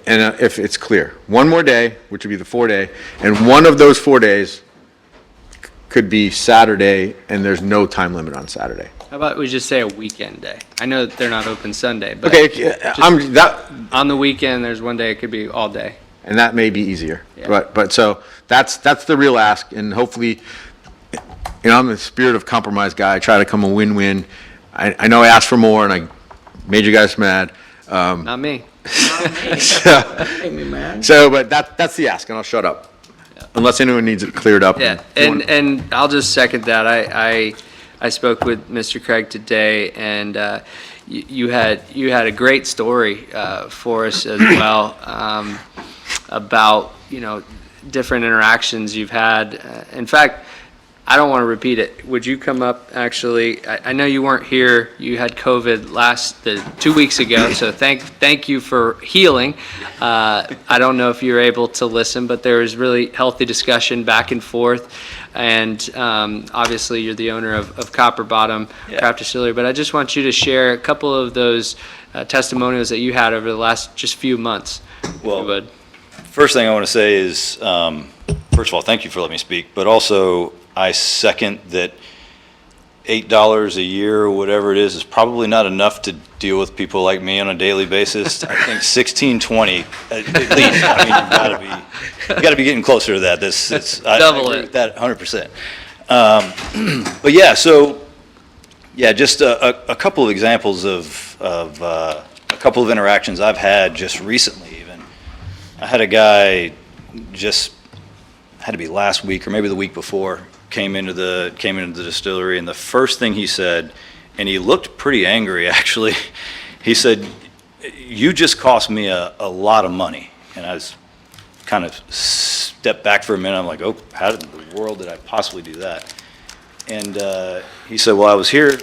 and if it's clear. One more day, which would be the 4-day, and one of those 4 days could be Saturday, and there's no time limit on Saturday.
How about we just say a weekend day? I know that they're not open Sunday, but
Okay,
on the weekend, there's one day it could be all day.
and that may be easier.
Yeah.
But so that's the real ask, and hopefully, I'm the spirit of compromise guy. I try to come a win-win. I know I asked for more, and I made you guys mad.
Not me.
Make me mad.
So, but that's the ask, and I'll shut up. Unless anyone needs it cleared up.
Yeah, and I'll just second that. I spoke with Mr. Craig today, and you had a great story for us as well about different interactions you've had. In fact, I don't want to repeat it. Would you come up, actually? I know you weren't here. You had COVID 2 weeks ago, so thank you for healing. I don't know if you were able to listen, but there was really healthy discussion back and forth. And obviously, you're the owner of Copper Bottom Craft Distillery. But I just want you to share a couple of those testimonials that you had over the last just few months.
Well, first thing I want to say is, first of all, thank you for letting me speak, but also I second that $8 a year or whatever it is probably not enough to deal with people like me on a daily basis. I think $16.20 at least. I mean, you got to be getting closer to that.
Double
I agree
it.
with that 100%. But yeah, just a couple of examples of a couple of interactions I've had just recently. Even I had a guy had to be last week or maybe the week before, came into the distillery, and the first thing he said, and he looked pretty angry actually, he said, "You just cost me a lot of money." And I was kind of stepped back for a minute. I'm like, oh, how in the world did I possibly do that? And he said, well, I was here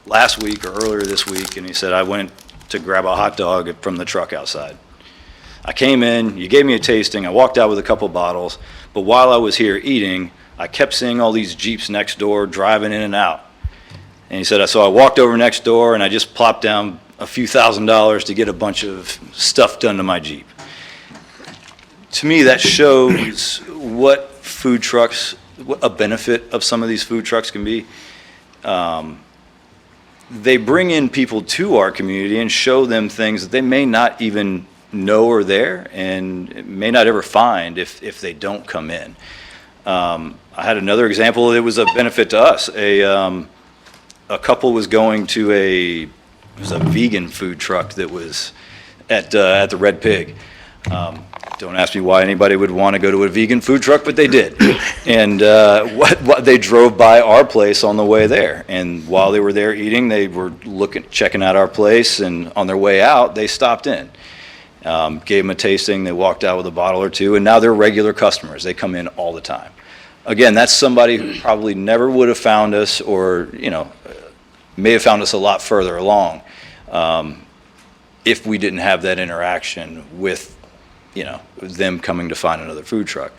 last week or earlier this week, and he said, I went to grab a hot dog from the truck outside. I came in, you gave me a tasting, I walked out with a couple bottles, but while I was here eating, I kept seeing all these Jeeps next door driving in and out. And he said, so I walked over next door and I just plopped down a few $1,000s to get a bunch of stuff done to my Jeep. To me, that shows what food trucks, what a benefit of some of these food trucks can be. They bring in people to our community and show them things that they may not even know are there and may not ever find if they don't come in. I had another example that was a benefit to us. A couple was going to it was a vegan food truck that was at the Red Pig. Don't ask me why anybody would want to go to a vegan food truck, but they did. And what they drove by our place on the way there. And while they were there eating, they were checking out our place, and on their way out, they stopped in. Gave them a tasting, they walked out with a bottle or two, and now they're regular customers. They come in all the time. Again, that's somebody who probably never would have found us, or may have found us a lot further along if we didn't have that interaction with them coming to find another food truck.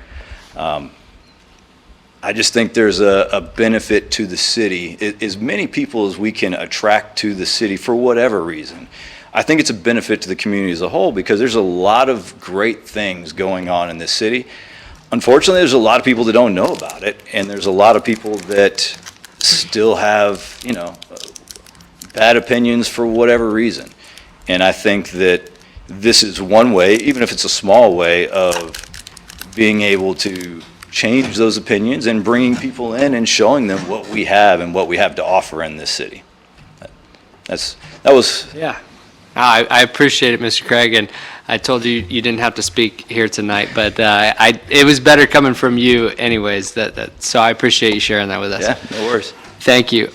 I just think there's a benefit to the city. As many people as we can attract to the city for whatever reason, I think it's a benefit to the community as a whole, because there's a lot of great things going on in this city. Unfortunately, there's a lot of people that don't know about it, and there's a lot of people that still have, bad opinions for whatever reason. And I think that this is one way, even if it's a small way, of being able to change those opinions and bringing people in and showing them what we have and what we have to offer in this city. That was,
Yeah. I appreciate it, Mr. Craig, and I told you you didn't have to speak here tonight, but it was better coming from you anyways, so I appreciate you sharing that with us.
yeah, no worries.
Thank you.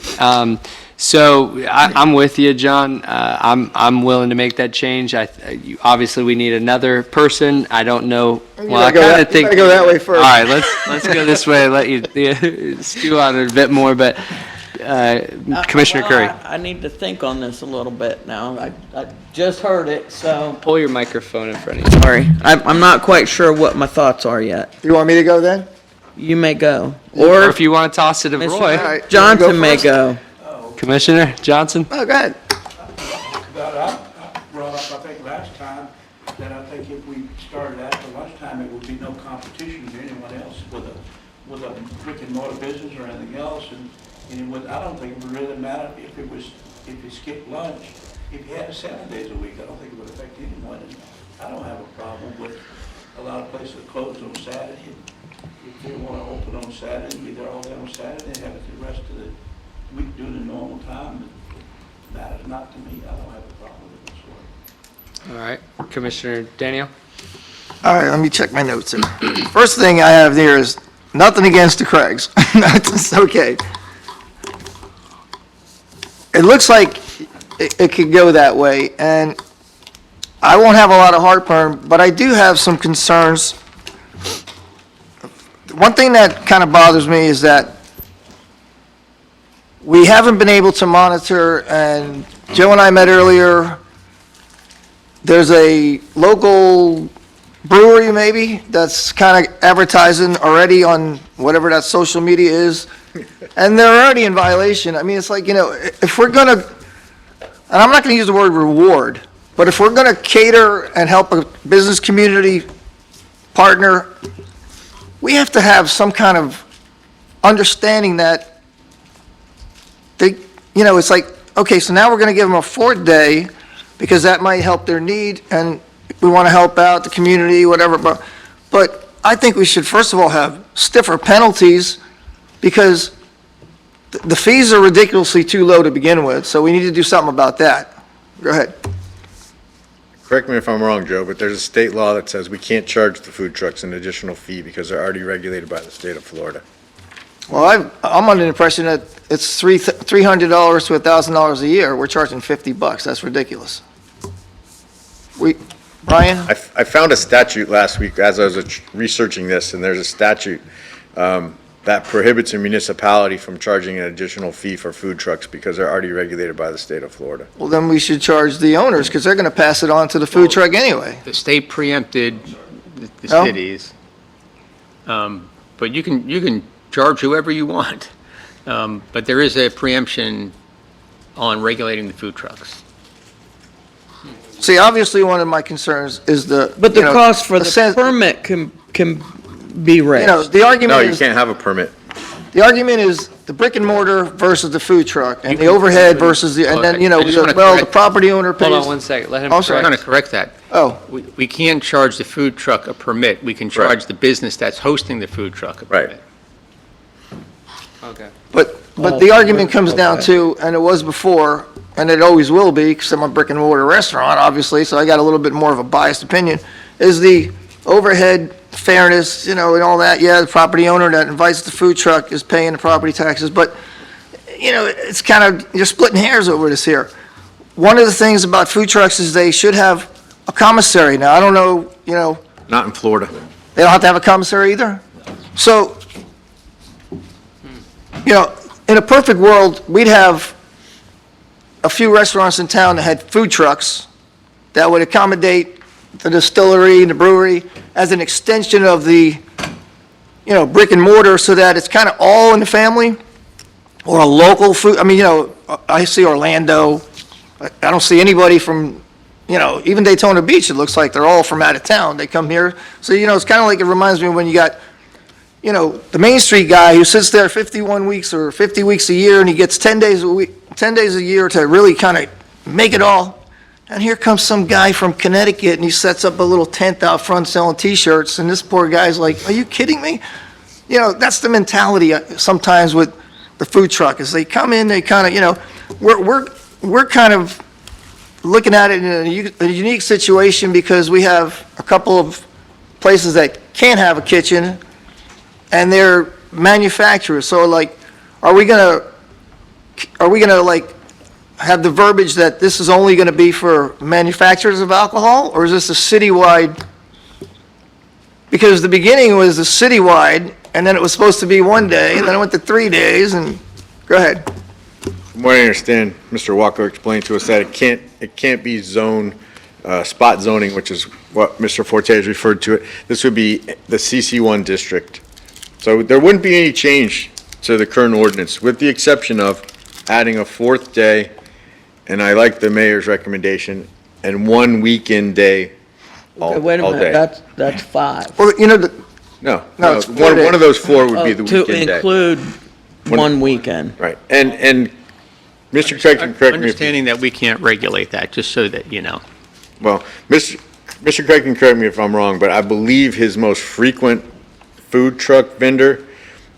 So I'm with you, John. I'm willing to make that change. Obviously, we need another person. I don't know. Well, I kind of think.
You gotta go that way first.
All right, let's go this way. Let you stew on it a bit more, but Commissioner
Well,
Curry,
I need to think on this a little bit now. I just heard it, so.
pull your microphone in front of you.
Sorry, I'm not quite sure what my thoughts are yet.
You want me to go then?
You may go.
Or
Or
if you want to toss it to
Mr.
Roy,
right.
Johnson
Go
may
first.
go.
Commissioner Johnson.
Oh, go ahead.
But I brought up, I think last time, that I think if we started after lunchtime, it would be no competition to anyone else with a brick and mortar business or anything else. And it would, I don't think it would really matter if you skipped lunch. If you had it 7 days a week, I don't think it would affect anyone. And I don't have a problem with a lot of places closed on Saturday. If they want to open on Saturday, be there all day on Saturday, and have it the rest of the week during the normal time, it matters not to me. I don't have a problem with it whatsoever.
All right, Commissioner Daniel.
All right, let me check my notes here. First thing I have there is nothing against the Craigs. That's okay. It looks like it could go that way, and I won't have a lot of heartburn, but I do have some concerns. One thing that kind of bothers me is that we haven't been able to monitor, and Joe and I met earlier, there's a local brewery maybe that's kind of advertising already on whatever that social media is, and they're already in violation. I mean, it's like, if we're going to, and I'm not going to use the word reward, but if we're going to cater and help a business community partner, we have to have some kind of understanding that they, it's like, okay, so now we're going to give them a 4th day because that might help their need, and we want to help out the community, whatever, but I think we should, first of all, have stiffer penalties because the fees are ridiculously too low to begin with, so we need to do something about that. Go ahead.
Correct me if I'm wrong, Joe, but there's a state law that says we can't charge the food trucks an additional fee because they're already regulated by the state of Florida.
Well, I'm under the impression that it's $300 to $1,000 a year. We're charging $50. That's ridiculous. Brian?
I found a statute last week as I was researching this, and there's a statute that prohibits a municipality from charging an additional fee for food trucks because they're already regulated by the state of Florida.
Well, then we should charge the owners because they're going to pass it on to the food truck anyway.
The state preempted the
No?
cities, but you can charge whoever you want. But there is a preemption on regulating the food trucks.
See, obviously, one of my concerns is
But the cost for the
sense-
permit can be raised.
the
No,
argument
you
is,
can't have a permit.
the brick and mortar versus the food truck and the overhead versus the, and then,
Okay, I just wanna
the
correct-
property owner pays.
Hold on one second. Let him
I'm sorry.
I'm going
correct.
to correct that.
Oh,
We can't charge the food truck a permit. We can charge the business that's hosting the food truck a
Right.
permit.
Okay.
but the argument comes down to, and it was before, and it always will be, because I'm a brick and mortar restaurant, obviously, so I got a little bit more of a biased opinion, is the overhead fairness, and all that. Yeah, the property owner that invites the food truck is paying the property taxes, but, it's kind of, you're splitting hairs over this here. One of the things about food trucks is they should have a commissary. Now, I don't know,
Not in Florida.
they don't have to have a commissary either? So, in a perfect world, we'd have a few restaurants in town that had food trucks that would accommodate the distillery and the brewery as an extension of the, brick and mortar so that it's kind of all in the family or a local food. I mean, I see Orlando. I don't see anybody from, even Daytona Beach, it looks like they're all from out of town. They come here. So, it's kind of like, it reminds me of when you got, the Main Street guy who sits there 51 weeks or 50 weeks a year and he gets 10 days a week, 10 days a year to really kind of make it all. And here comes some guy from Connecticut, and he sets up a little tent out front selling T-shirts, and this poor guy's like, are you kidding me? You know, that's the mentality sometimes with the food truck, is they come in, they kind of, you know, we're kind of looking at it in a unique situation because we have a couple of places that can't have a kitchen, and they're manufacturers. So like, are we gonna like have the verbiage that this is only gonna be for manufacturers of alcohol, or is this a citywide? Because the beginning was a citywide, and then it was supposed to be 1 day, and then it went to 3 days, and, go ahead.
From what I understand, Mr. Walker explained to us that it can't be spot zoning, which is what Mr. Forte has referred to it. This would be the CC1 district. So there wouldn't be any change to the current ordinance, with the exception of adding a 4th day, and I like the mayor's recommendation, and 1 weekend day all
Okay, wait a minute,
day.
that's 5.
Well, you know,
No,
No, it's 4
one
days.
of those 4 would be
Oh,
the
to
weekend day.
include one weekend.
Right, and Mr. Craig can correct me if,
Understanding that we can't regulate that, just so that you know.
well, Mr. Craig can correct me if I'm wrong, but I believe his most frequent food truck vendor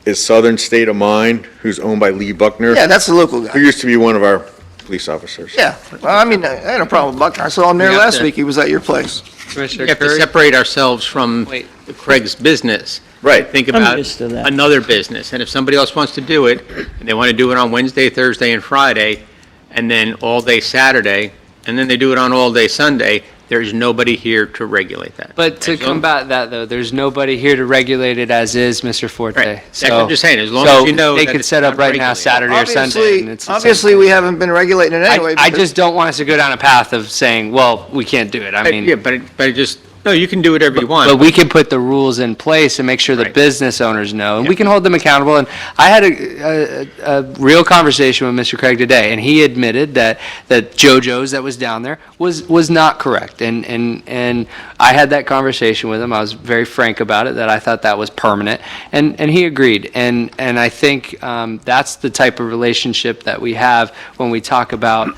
is Southern State of Mind, who's owned by Lee Buckner,
yeah, that's the local
who
guy.
used to be one of our police officers.
Yeah, well, I mean, I had no problem with Buckner. I saw him there
We have
last
to-
week. He was at your place.
Commissioner
We have to
Curry?
separate ourselves from
Wait.
Craig's business.
Right.
Think
I'm
about
used to that.
another business, and if somebody else wants to do it, and they want to do it on Wednesday, Thursday, and Friday, and then all day Saturday, and then they do it on all day Sunday, there's nobody here to regulate that.
But to
As long-
combat that, though, there's nobody here to regulate it as is, Mr. Forte.
Right. That's
So-
what I'm just saying, as long as you know
So they
that
could
it's
set up
not
right now
regulated.
Saturday or Sunday. and it's the same
Obviously,
thing.
we haven't been regulating it anyway.
I
because-
just don't want us to go down a path of saying, well, we can't do it. I mean.
Yeah, but it just, no, you can do whatever you want.
But we can put the rules in place and make sure the
Right.
business owners know, and we can hold them accountable. And I had a real conversation with Mr. Craig today, and he admitted that JoJo's that was down there was not correct. And I had that conversation with him. I was very frank about it, that I thought that was permanent, and he agreed. And I think that's the type of relationship that we have when we talk about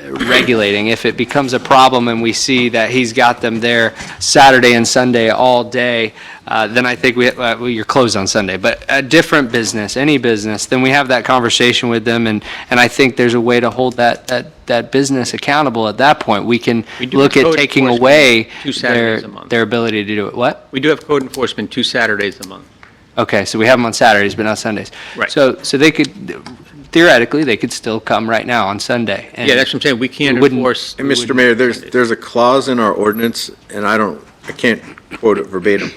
regulating. If it becomes a problem and we see that he's got them there Saturday and Sunday all day, then I think well, you're closed on Sunday. But a different business, any business, then we have that conversation with them, and I think there's a way to hold that business accountable at that point. We can
We do
look
have
at
code
taking
enforcement
away
2 Saturdays a month.
their ability to do it. What?
We do have code enforcement 2 Saturdays a month.
Okay, so we have them on Saturdays, but not Sundays.
Right.
So they could, theoretically, they could still come right now on Sunday. and
Yeah, that's what I'm saying, we can't
we wouldn't-
enforce.
And Mr. Mayor, there's a clause in our ordinance, and I can't quote it verbatim,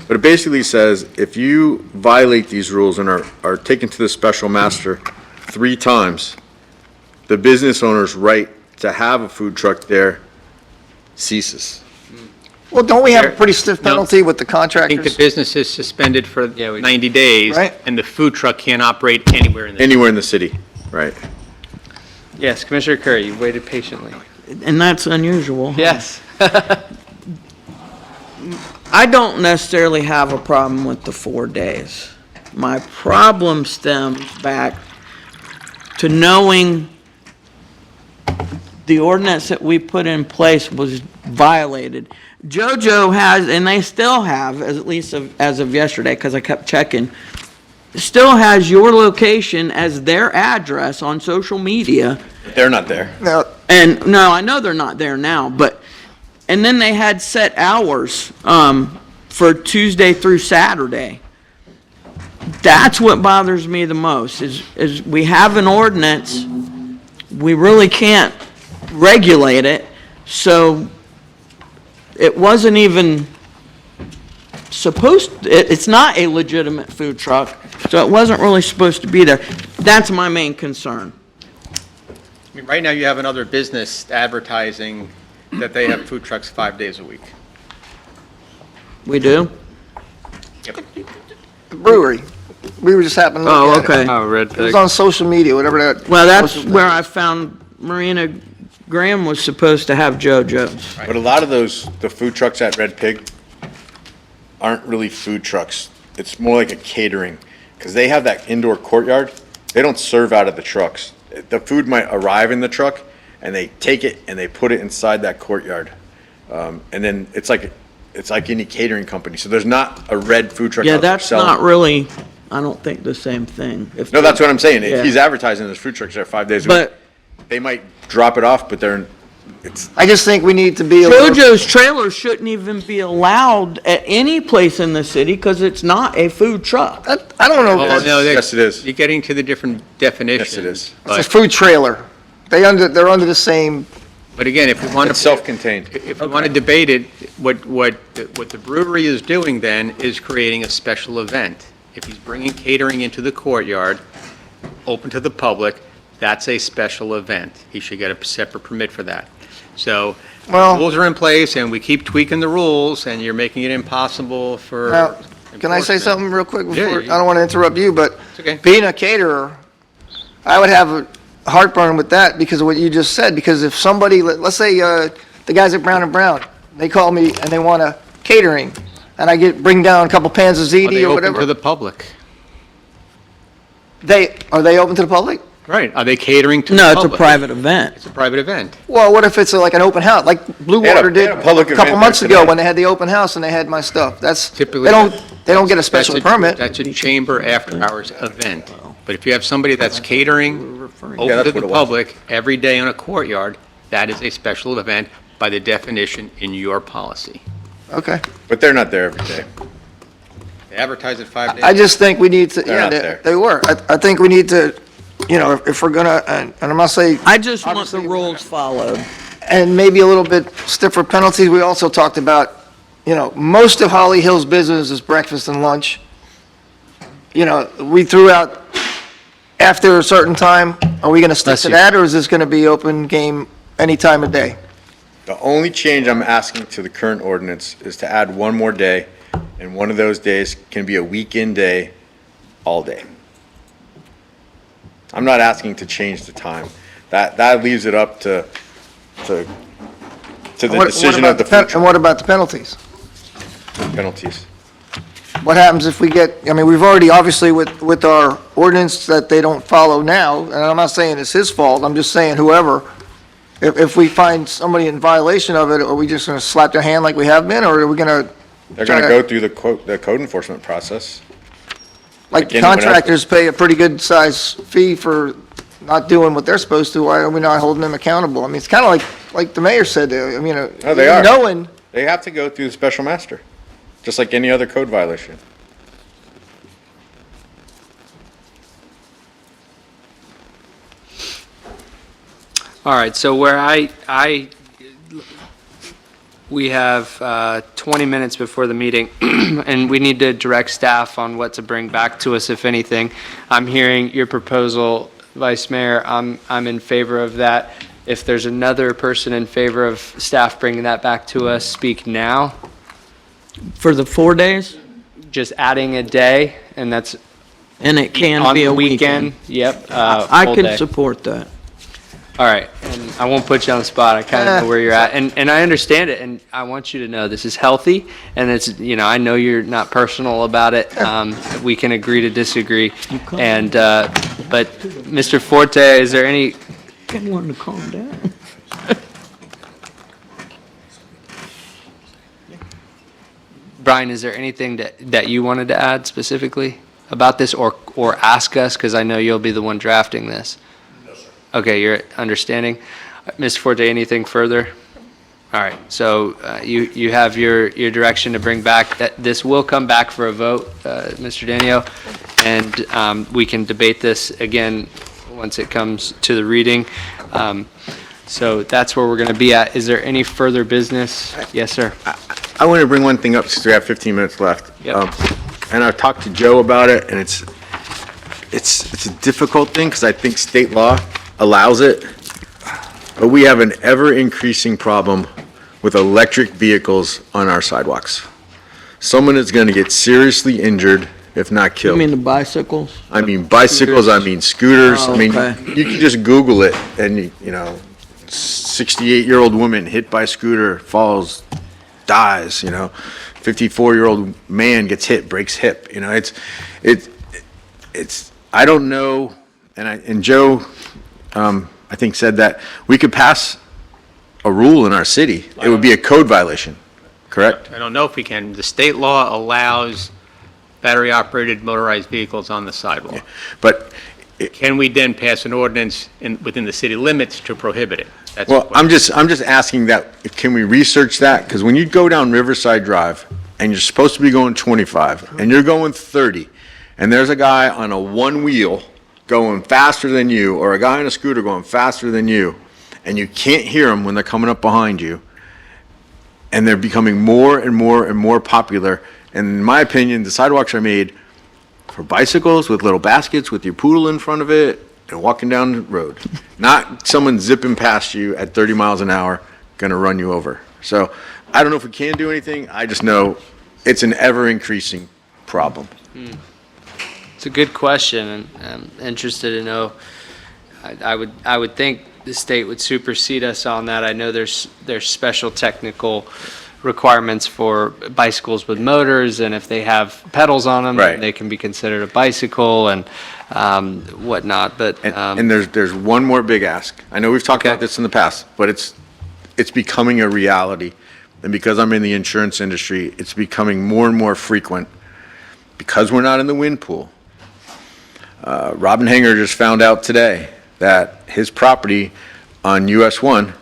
but it basically says, if you violate these rules and are taken to the special master 3 times, the business owner's right to have a food truck there ceases.
Well, don't we have a pretty stiff
No.
penalty with the
I think the
contractors?
business is suspended for
Yeah, we-
90 days.
Right.
And the food truck can't operate anywhere in the.
Anywhere in the city, right?
Yes, Commissioner Curry, you waited patiently.
And that's unusual.
Yes.
I don't necessarily have a problem with the 4 days. My problem stems back to knowing the ordinance that we put in place was violated. JoJo has, and they still have, at least as of yesterday, because I kept checking, still has your location as their address on social media.
They're not there.
Now,
And, no, I know they're not there now, but, and then they had set hours, for Tuesday through Saturday. That's what bothers me the most, is we have an ordinance, we really can't regulate it, so it wasn't even supposed, it's not a legitimate food truck, so it wasn't really supposed to be there. That's my main concern.
I mean, right now you have another business advertising that they have food trucks 5 days a week.
We do?
the brewery, we were just happening to
Oh,
look at it.
okay.
Oh, Red
It was
Pig.
on social media, whatever that.
Well, that's
social
where
thing.
I found Marina Graham was supposed to have JoJo's.
But a lot of the food trucks at Red Pig aren't really food trucks. It's more like a catering, because they have that indoor courtyard. They don't serve out of the trucks. The food might arrive in the truck, and they take it and they put it inside that courtyard. And then it's like any catering company. So there's not a red food truck
Yeah,
out there
that's
selling.
not really, I don't think, the same thing. If
No, that's what I'm saying.
Yeah.
If he's advertising those food trucks there 5 days a week,
But
they might drop it off, but it's,
I just think we need to be a little,
JoJo's Trailer shouldn't even be allowed at any place in the city because it's not a food truck.
I don't know,
Well,
if
no,
yes, it is.
You're getting to the different definitions.
Yes, it is.
it's a food trailer. They're under the same,
But again, if we want
It's
to,
self-contained.
if we want to debate it, what the brewery is doing then is creating a special event. If he's bringing catering into the courtyard, open to the public, that's a special event. He should get a separate permit for that. So,
Well-
rules are in place, and we keep tweaking the rules, and you're making it impossible for
now, can I say
enforcement.
something real quick before,
Yeah,
I don't want to interrupt you, but
It's okay.
being a caterer, I would have a heartburn with that because of what you just said, because if somebody, let's say, the guys at Brown and Brown, they call me and they want a catering, and I bring down a couple pans of
Are they
ziti or
open to
whatever,
the public?
are they open to the public?
Right, are they catering to the
No,
public?
it's a private event.
It's a private event.
Well, what if it's like an open house, like Blue
They had a-
Water
they
did
had a public
a couple
event
months
there
ago
today.
when they had the open house and they had my stuff? That's,
Typically,
they don't get a special
That's
permit.
That's a chamber after-hours event. But if you have somebody that's catering,
Yeah,
open
that's
to
what
the
it was.
public, every day on a courtyard, that is a special event by the definition in your policy.
Okay.
But they're not there every day.
They advertise it 5 days.
I just think we need to,
They're
yeah,
not
they
there.
they were. I think we need to, if we're gonna, and I'm not saying,
I just want the
Obviously,
rules followed.
and maybe a little bit stiffer penalties. We also talked about, most of Holly Hill's business is breakfast and lunch. We threw out after a certain time. Are we gonna stick
Bless
to
you.
that, or is this gonna be open game any time of day?
The only change I'm asking to the current ordinance is to add one more day, and one of those days can be a weekend day, all day. I'm not asking to change the time. That leaves it up to the decision of the food
And what about the penalties?
truck penalties.
What happens if we get, we've already, obviously, with our ordinance that they don't follow now, and I'm not saying it's his fault, I'm just saying whoever, if we find somebody in violation of it, are we just gonna slap their hand like we have been, or are we gonna,
They're
Try
gonna
to-
go through the code enforcement process.
like
anyone else
contractors pay a pretty good size fee for not doing what they're supposed to, why are we not holding them accountable? It's kinda like the mayor said,
No, they are.
knowing,
They have to go through the special master, just like any other code violation.
All right, so where we have 20 minutes before the meeting, and we need to direct staff on what to bring back to us, if anything. I'm hearing your proposal, Vice Mayor. I'm in favor of that. If there's another person in favor of staff bringing that back to us, speak now.
For the 4 days,
Just adding a day, and that's
and it can
on
be
the
a
weekend.
weekend.
Yep.
I
full
can
day.
support that.
All right, and I won't put you on the spot, I kind of know where you're at, and I understand it, and I want you to know this is healthy, and it's, I know you're not personal about it, we can agree to disagree, and, but, Mr. Forte, is there any,
I want to calm down.
Brian, is there anything that you wanted to add specifically about this, or ask us, because I know you'll be the one drafting this? Okay, you're understanding. Ms. Forte, anything further? All right, so you have your direction to bring back, that this will come back for a vote, Mr. Danio, and we can debate this again once it comes to the reading. So that's where we're going to be at. Is there any further business? Yes, sir.
I want to bring one thing up since we have 15 minutes left.
Yep.
And I've talked to Joe about it, and it's a difficult thing because I think state law allows it, but we have an ever-increasing problem with electric vehicles on our sidewalks. Someone is going to get seriously injured, if not
You
killed.
mean the bicycles?
I mean bicycles, I mean scooters,
Oh,
I mean,
okay.
you can just Google it, and, 68-year-old woman hit by scooter, falls, dies, 54-year-old man gets hit, breaks hip, it's, I don't know, and Joe I think, said that we could pass a rule in our city. It would be a code violation, correct?
I don't know if we can. The state law allows battery-operated motorized vehicles on the sidewalk.
But,
Can we then pass an ordinance within the city limits to prohibit it? That's
well,
what-
I'm just asking that, can we research that? Because when you go down Riverside Drive, and you're supposed to be going 25, and you're going 30, and there's a guy on a one-wheel going faster than you, or a guy on a scooter going faster than you, and you can't hear them when they're coming up behind you, and they're becoming more and more and more popular, and in my opinion, the sidewalks are made for bicycles with little baskets with your poodle in front of it and walking down the road. Not someone zipping past you at 30 miles an hour, gonna run you over. So I don't know if we can do anything. I just know it's an ever-increasing problem.
It's a good question, and I'm interested to know. I would think the state would supersede us on that. I know there's special technical requirements for bicycles with motors, and if they have pedals on them,
Right.
they can be considered a bicycle and whatnot. But
And there's one more big ask. I know we've talked about
Okay.
this in the past, but it's becoming a reality. And because I'm in the insurance industry, it's becoming more and more frequent. Because we're not in the wind pool. Robin Hanger just found out today that his property on US 1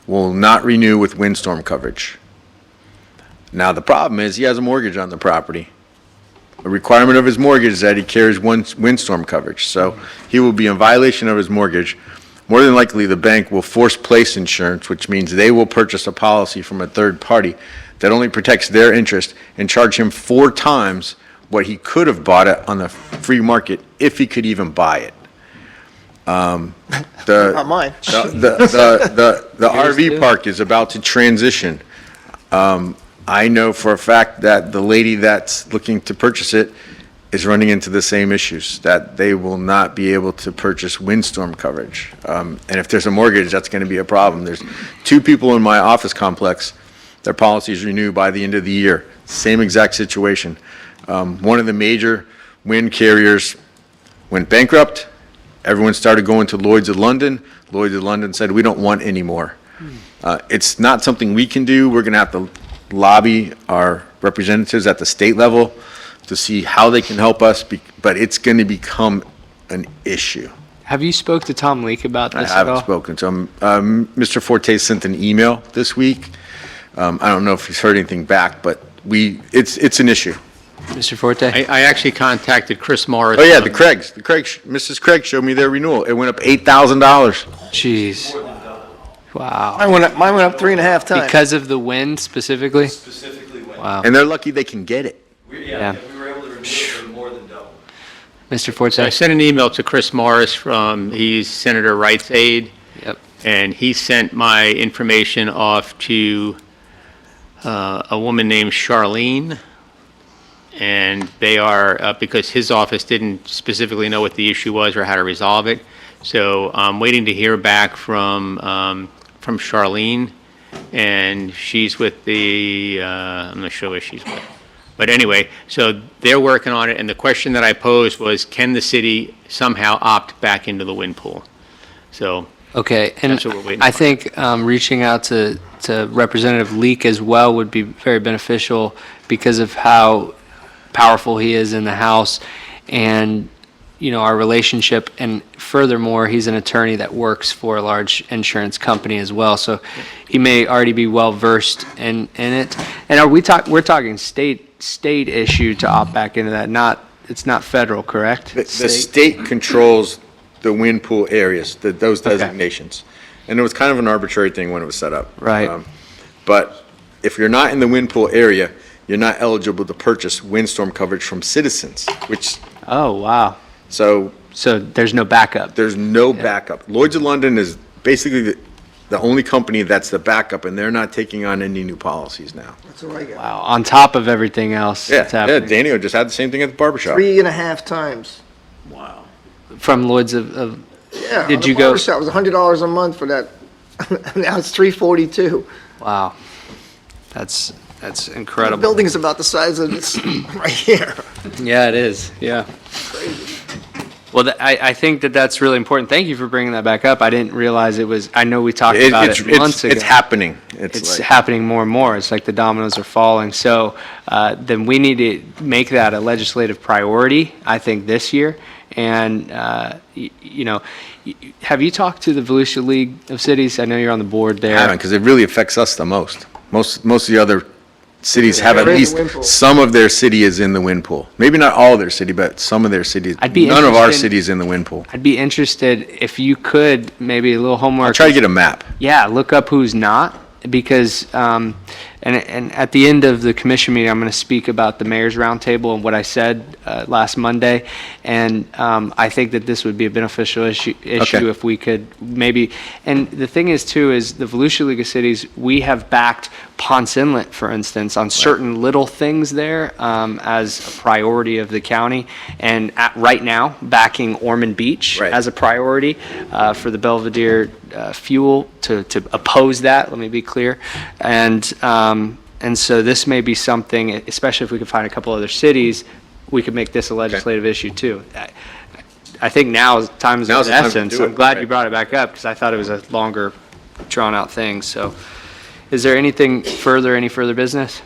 will not renew with windstorm coverage. Now, the problem is he has a mortgage on the property. A requirement of his mortgage is that he carries windstorm coverage, so he will be in violation of his mortgage. More than likely, the bank will force place insurance, which means they will purchase a policy from a third party that only protects their interest and charge him 4 times what he could have bought it on the free market if he could even buy it.
Not mine.
The RV park is about to transition. I know for a fact that the lady that's looking to purchase it is running into the same issues, that they will not be able to purchase windstorm coverage. And if there's a mortgage, that's going to be a problem. There's 2 people in my office complex, their policies renew by the end of the year. Same exact situation. One of the major wind carriers went bankrupt. Everyone started going to Lloyd's of London. Lloyd's of London said, we don't want any more. It's not something we can do. We're going to have to lobby our representatives at the state level to see how they can help us, but it's going to become an issue.
have you spoke to Tom Leak about
I
this at
haven't
all?
spoken to him. Mr. Forte sent an email this week. I don't know if he's heard anything back, but it's an issue.
Mr. Forte?
I actually contacted Chris Morris.
Oh, yeah, Mrs. Craig showed me their renewal. It went up $8,000.
Jeez. Wow.
Mine went up 3.5 times.
Because of the wind specifically?
Specifically when.
Wow.
And they're lucky they can get it.
Yeah.
We were able to remove it for more than double.
Mr.
I
Forte?
sent an email to Chris Morris he's Senator Wright's aide,
Yep.
and he sent my information off to a woman named Charlene, and they are, because his office didn't specifically know what the issue was or how to resolve it, so I'm waiting to hear back from Charlene, and she's with I'm not sure where she's with. But anyway, so they're working on it, and the question that I posed was, can the city somehow opt back into the wind pool? So,
Okay, and
That's what we're waiting
I
for.
think reaching out to Representative Leak as well would be very beneficial because of how powerful he is in the House and, you know, our relationship. And furthermore, he's an attorney that works for a large insurance company as well, so he may already be well-versed in it. And we're talking state issue to opt back into that, it's not federal, correct?
The state controls the wind pool areas, those
Okay.
designations. And it was kind of an arbitrary thing when it was set up.
Right.
But if you're not in the wind pool area, you're not eligible to purchase windstorm coverage from Citizens, which,
Oh, wow.
so
So there's no backup.
there's no backup. Lloyd's of London is basically the only company that's the backup, and they're not taking on any new policies now.
That's what I got.
Wow, on top of everything else that's
Yeah,
happening.
Daniel just had the same thing at the barber shop.
3.5 times.
From Lloyd's of
Yeah.
Did
on the
you go-
barber shop, it was $100 a month for that. Now it's $342.
wow. That's
The
incredible.
building's about the size of this right here.
Yeah, it is, yeah. Well, I think that that's really important. Thank you for bringing that back up. I didn't realize it was, I know we talked about it months ago.
It's happening.
It's
like-
happening more and more. It's like the dominoes are falling. So then we need to make that a legislative priority, I think, this year. And, you know, have you talked to the Volusia League of Cities? I know you're on the board there.
I haven't, because it really affects us the most. Most of the other cities have at
They're in the
least
wind pool.
some of their city is in the wind pool. Maybe not all of their city, but some of their cities.
I'd be
None of our
interested-
cities in the wind pool.
I'd be interested if you could, maybe a little homework.
I'll try to get a map.
Yeah, look up who's not, because, and at the end of the commission meeting, I'm going to speak about the mayor's roundtable and what I said last Monday, and I think that this would be a beneficial issue if we could maybe, and the thing is too, is the Volusia League of Cities, we have backed Ponce Inlet, for instance, on certain little things there as a priority of the county, and right now, backing Ormond Beach
Right.
as a priority for the Belvedere fuel to oppose that, let me be clear. And so this may be something, especially if we could find a couple other cities, we could make this a legislative issue too. I think now time is of
Now's
the
the time to
essence.
do it,
I'm glad you
right.
brought it back up because I thought it was a longer, drawn-out thing. So is there any further business?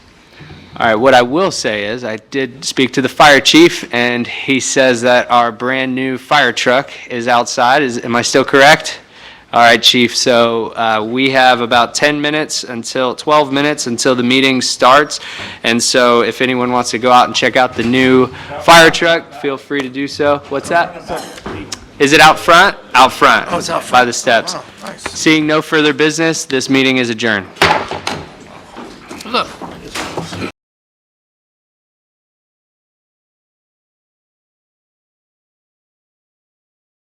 All right, what I will say is, I did speak to the fire chief, and he says that our brand-new fire truck is outside. Am I still correct? All right, chief, so we have about 12 minutes until the meeting starts. And so if anyone wants to go out and check out the new fire truck, feel free to do so. What's that? Is it out front? Out front.
Oh, it's out
By
front.
the steps.
Wow, nice.
Seeing no further business, this meeting is adjourned.